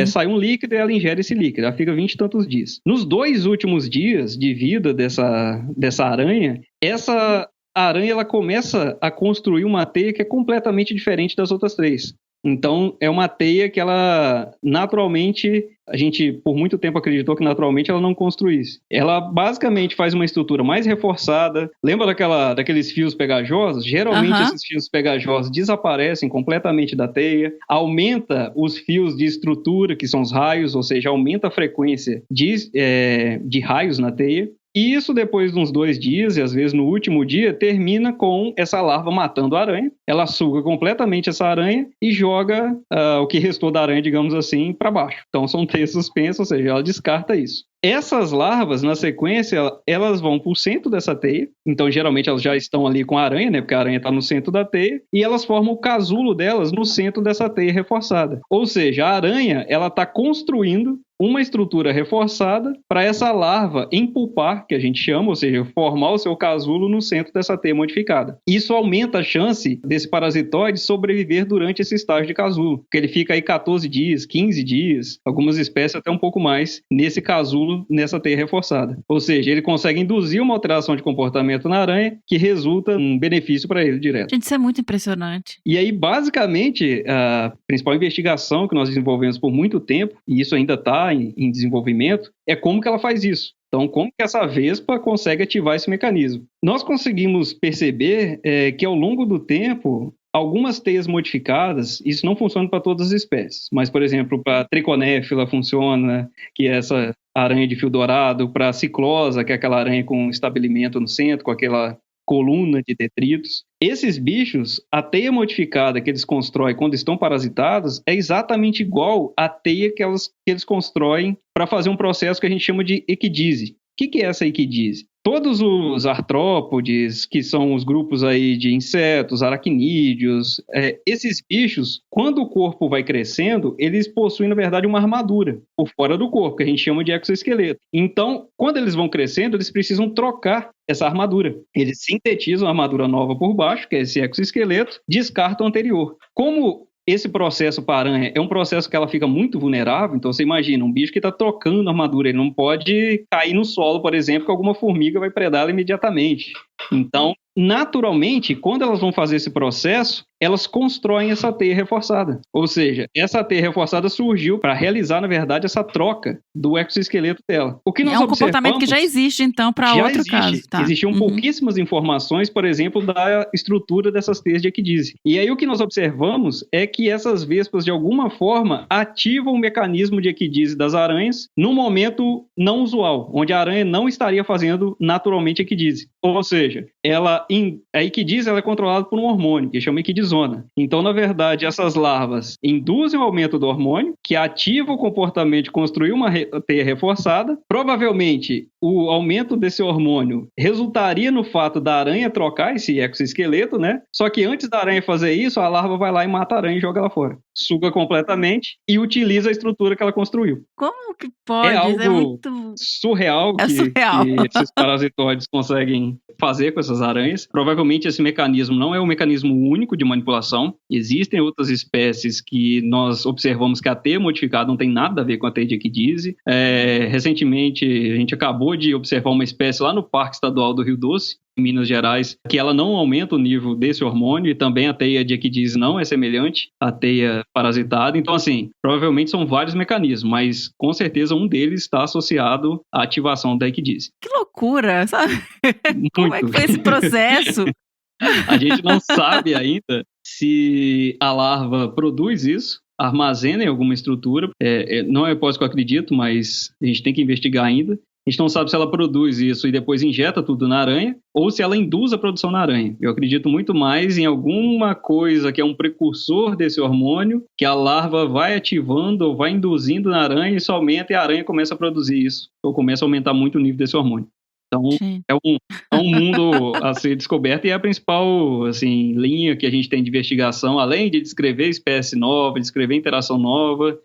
[SPEAKER 4] sai um líquido e ela ingere esse líquido. Ela fica 20 e tantos dias. Nos 2 últimos dias de vida dessa aranha, essa aranha ela começa a construir uma teia que é completamente diferente das outras 3. Então, é uma teia que ela, naturalmente, a gente por muito tempo acreditou que naturalmente ela não construísse. Ela basicamente faz uma estrutura mais reforçada. Lembra daqueles fios pegajosos? Geralmente esses fios pegajosos desaparecem completamente da teia. Aumenta os fios de estrutura, que são os raios, ou seja, aumenta a frequência de raios na teia. E isso depois de uns 2 dias, e às vezes no último dia, termina com essa larva matando a aranha. Ela suga completamente essa aranha e joga o que restou da aranha, digamos assim, para baixo. Então são teias suspensas, ou seja, ela descarta isso. Essas larvas, na sequência, elas vão para o centro dessa teia. Então, geralmente, elas já estão ali com a aranha, né? Porque a aranha está no centro da teia. E elas formam o casulo delas no centro dessa teia reforçada. Ou seja, a aranha, ela está construindo uma estrutura reforçada para essa larva empulpar, que a gente chama, ou seja, formar o seu casulo no centro dessa teia modificada. Isso aumenta a chance desse parasitoide sobreviver durante esse estágio de casulo, porque ele fica aí 14 dias, 15 dias, algumas espécies até um pouco mais, nesse casulo, nessa teia reforçada. Ou seja, ele consegue induzir uma alteração de comportamento na aranha que resulta em um benefício para ele direto.
[SPEAKER 3] Gente, isso é muito impressionante.
[SPEAKER 4] E aí, basicamente, a principal investigação que nós desenvolvemos por muito tempo, e isso ainda está está em desenvolvimento é como que ela faz isso. Então, como que essa vespa consegue ativar esse mecanismo? Nós conseguimos perceber que ao longo do tempo, algumas teias modificadas, isso não funciona para todas as espécies, mas, por exemplo, para triconéfila funciona, que é essa aranha de fio dourado, para a ciclosa, que é aquela aranha com estabelimento no centro, com aquela coluna de detritos. Esses bichos, a teia modificada que eles constroem quando estão parasitados é exatamente igual à teia que eles constroem para fazer um processo que a gente chama de equidise. O que é essa equidise? Todos os artrópodes, que são os grupos aí de insetos, aracnídeos, esses bichos, quando o corpo vai crescendo, eles possuem, na verdade, uma armadura por fora do corpo, que a gente chama de exoesqueleto. Então, quando eles vão crescendo, eles precisam trocar essa armadura. Eles sintetizam a armadura nova por baixo, que é esse exoesqueleto, descartam o anterior. Como esse processo para a aranha é um processo que ela fica muito vulnerável, então você imagina um bicho que está trocando a armadura, ele não pode cair no solo, por exemplo, que alguma formiga vai predá-la imediatamente. Então, naturalmente, quando elas vão fazer esse processo, elas constroem essa teia reforçada. Ou seja, essa teia reforçada surgiu para realizar, na verdade, essa troca do exoesqueleto dela. O que nós
[SPEAKER 3] um comportamento que já existe, então, para outro caso. Tá.
[SPEAKER 4] Existiam pouquíssimas informações, por exemplo, da estrutura dessas teias de equidise. E aí o que nós observamos é que essas vespas, de alguma forma, ativam o mecanismo de equidise das aranhas num momento não usual, onde a aranha não estaria fazendo naturalmente equidise. Ou seja, a equidise ela é controlada por um hormônio, que chama equidisona. Então, na verdade, essas larvas induzem o aumento do hormônio, que ativa o comportamento de construir uma teia reforçada. Provavelmente, o aumento desse hormônio resultaria no fato da aranha trocar esse exoesqueleto, né? Só que antes da aranha fazer isso, a larva vai lá e mata a aranha e joga ela fora. Suga completamente e utiliza a estrutura que ela construiu.
[SPEAKER 3] Como que pode?
[SPEAKER 4] É algo
[SPEAKER 3] muito
[SPEAKER 4] surreal que esses parasitóides conseguem fazer com essas aranhas. Provavelmente esse mecanismo não é um mecanismo único de manipulação. Existem outras espécies que nós observamos que a teia modificada não tem nada a ver com a teia de equidise. Recentemente, a gente acabou de observar uma espécie lá no Parque Estadual do Rio Doce, em Minas Gerais, que ela não aumenta o nível desse hormônio e também a teia de equidise não é semelhante à teia parasitada. Então, assim, provavelmente são vários mecanismos, mas com certeza um deles está associado à ativação da equidise.
[SPEAKER 3] Que loucura, sabe? Como é que foi esse processo?
[SPEAKER 4] A gente não sabe ainda se a larva produz isso, armazena em alguma estrutura. Não é a hipótese que eu acredito, mas a gente tem que investigar ainda. A gente não sabe se ela produz isso e depois injeta tudo na aranha ou se ela induz a produção na aranha. Eu acredito muito mais em alguma coisa que é um precursor desse hormônio, que a larva vai ativando ou vai induzindo na aranha, isso aumenta e a aranha começa a produzir isso, ou começa a aumentar muito o nível desse hormônio. Então, é um mundo a ser descoberto e é a principal assim, linha que a gente tem de investigação, além de descrever espécie nova, descrever interação nova,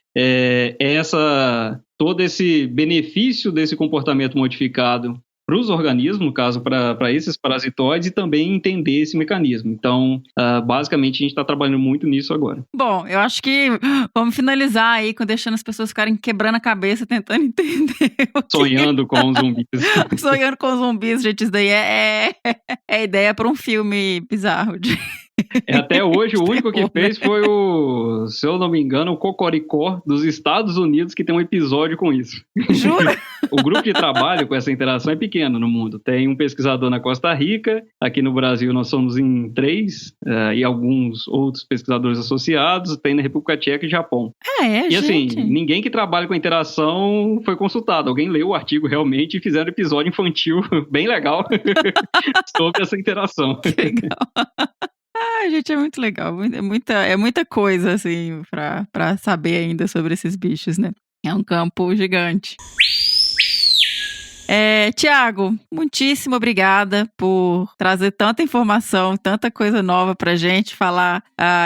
[SPEAKER 4] todo esse benefício desse comportamento modificado para os organismos, no caso, para esses parasitóides, e também entender esse mecanismo. Então, basicamente, a gente está trabalhando muito nisso agora.
[SPEAKER 3] Bom, eu acho que vamos finalizar aí, deixando as pessoas ficarem quebrando a cabeça, tentando entender.
[SPEAKER 4] Sonhando com os zumbis.
[SPEAKER 3] Sonhando com zumbis, gente, isso daí é ideia para um filme bizarro.
[SPEAKER 4] Até hoje, o único que fez foi se eu não me engano, o Cocoricó dos Estados Unidos, que tem um episódio com isso.
[SPEAKER 3] Jura?
[SPEAKER 4] O grupo de trabalho com essa interação é pequeno no mundo. Tem um pesquisador na Costa Rica, aqui no Brasil nós somos em 3, e alguns outros pesquisadores associados, tem na República Tcheca e Japão. E assim, ninguém que trabalha com interação foi consultado. Alguém leu o artigo realmente e fizeram um episódio infantil bem legal sobre essa interação.
[SPEAKER 3] Que legal. Ai, gente, é muito legal. É muita coisa, assim, pra saber ainda sobre esses bichos, né? É um campo gigante. Tiago, muitíssimo obrigada por trazer tanta informação, tanta coisa nova pra gente, falar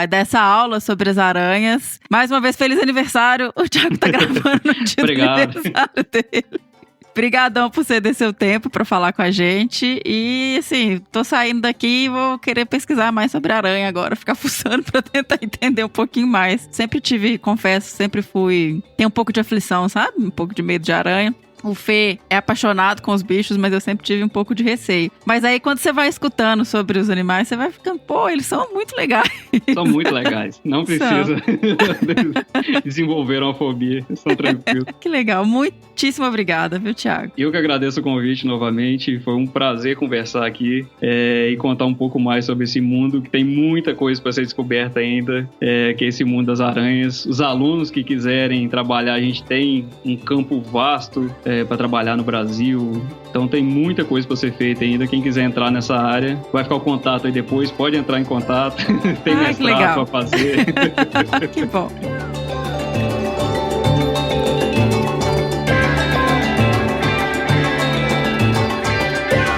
[SPEAKER 3] dessa aula sobre as aranhas. Mais uma vez, feliz aniversário. O Tiago tá gravando no dia do aniversário dele. Obrigadão por ceder seu tempo para falar com a gente. E, assim, tô saindo daqui e vou querer pesquisar mais sobre aranha agora. Ficar fuçando para tentar entender um pouquinho mais. Sempre confesso, sempre tenho um pouco de aflição, sabe? Um pouco de medo de aranha. O Fê é apaixonado com os bichos, mas eu sempre tive um pouco de receio. Mas aí quando você vai escutando sobre os animais, você vai ficando, pô, eles são muito legais.
[SPEAKER 4] São muito legais. Não precisa desenvolver uma fobia. São tranquilos.
[SPEAKER 3] Que legal. Muitíssimo obrigada, viu, Thiago?
[SPEAKER 4] Eu que agradeço o convite novamente. Foi um prazer conversar aqui e contar um pouco mais sobre esse mundo, que tem muita coisa para ser descoberta ainda, que é esse mundo das aranhas. Os alunos que quiserem trabalhar, a gente tem um campo vasto para trabalhar no Brasil. Então tem muita coisa para ser feita ainda. Quem quiser entrar nessa área, vai ficar o contato aí depois, pode entrar em contato. Tem mestrado para fazer.
[SPEAKER 3] Que bom.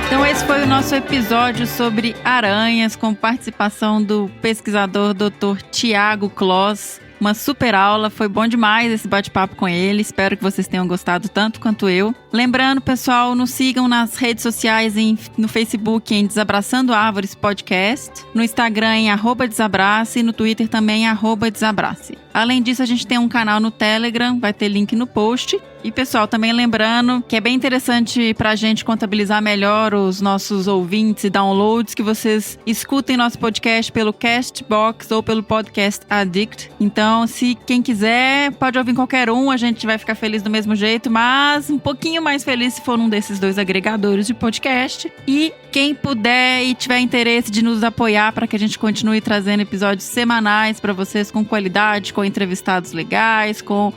[SPEAKER 3] Então esse foi o nosso episódio sobre aranhas, com participação do pesquisador Dr. Thiago Kloss. Uma super aula, foi bom demais esse bate-papo com ele. Espero que vocês tenham gostado tanto quanto eu. Lembrando, pessoal, nos sigam nas redes sociais, no Facebook em Desabraçando Árvores Podcast, no Instagram em @desabrace e no Twitter também em @desabrace. Além disso, a gente tem um canal no Telegram, vai ter link no post. E, pessoal, também lembrando que é bem interessante pra gente contabilizar melhor os nossos ouvintes e downloads, que vocês escutem nosso podcast pelo Castbox ou pelo Podcast Addict. Então, se quem quiser, pode ouvir qualquer um, a gente vai ficar feliz do mesmo jeito, mas um pouquinho mais feliz se for um desses dois agregadores de podcast. E quem puder e tiver interesse de nos apoiar para que a gente continue trazendo episódios semanais para vocês com qualidade, com entrevistados legais, com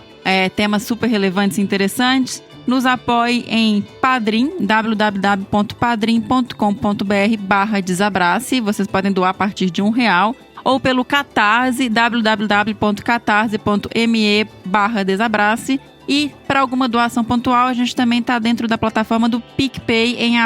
[SPEAKER 3] temas super relevantes e interessantes, nos apoie em Padrim, www.padrim.com.br/desabrace. Vocês podem doar a partir de R$1, ou pelo Catarse, www.catarse.me/desabrace. E para alguma doação pontual, a gente também está dentro da plataforma do PicPay em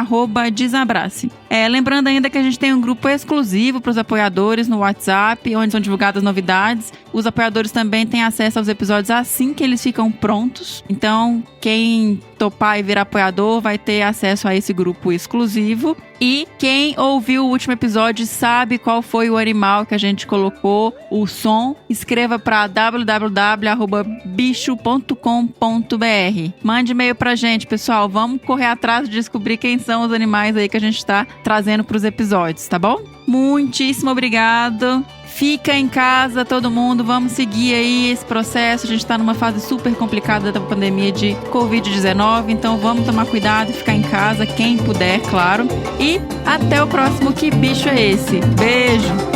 [SPEAKER 3] @desabrace. Lembrando ainda que a gente tem um grupo exclusivo para os apoiadores no WhatsApp, onde são divulgadas novidades. Os apoiadores também têm acesso aos episódios assim que eles ficam prontos. Então, quem topar e virar apoiador vai ter acesso a esse grupo exclusivo. E quem ouviu o último episódio sabe qual foi o animal que a gente colocou, o som. Escreva para www.bicho.com.br. Mande e-mail pra gente, pessoal. Vamos correr atrás de descobrir quem são os animais aí que a gente está trazendo pros episódios, tá bom? Muitíssimo obrigado. Fica em casa, todo mundo. Vamos seguir aí esse processo. A gente tá numa fase super complicada da pandemia de Covid-19. Então vamos tomar cuidado e ficar em casa, quem puder, claro. E até o próximo Que Bicho é Esse? Beijo!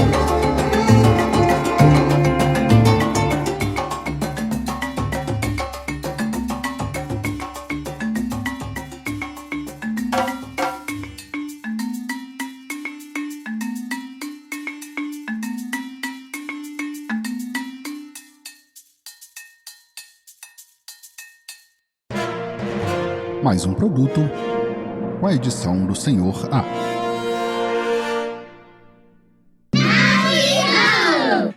[SPEAKER 5] Mais um produto com a edição do Senhor A.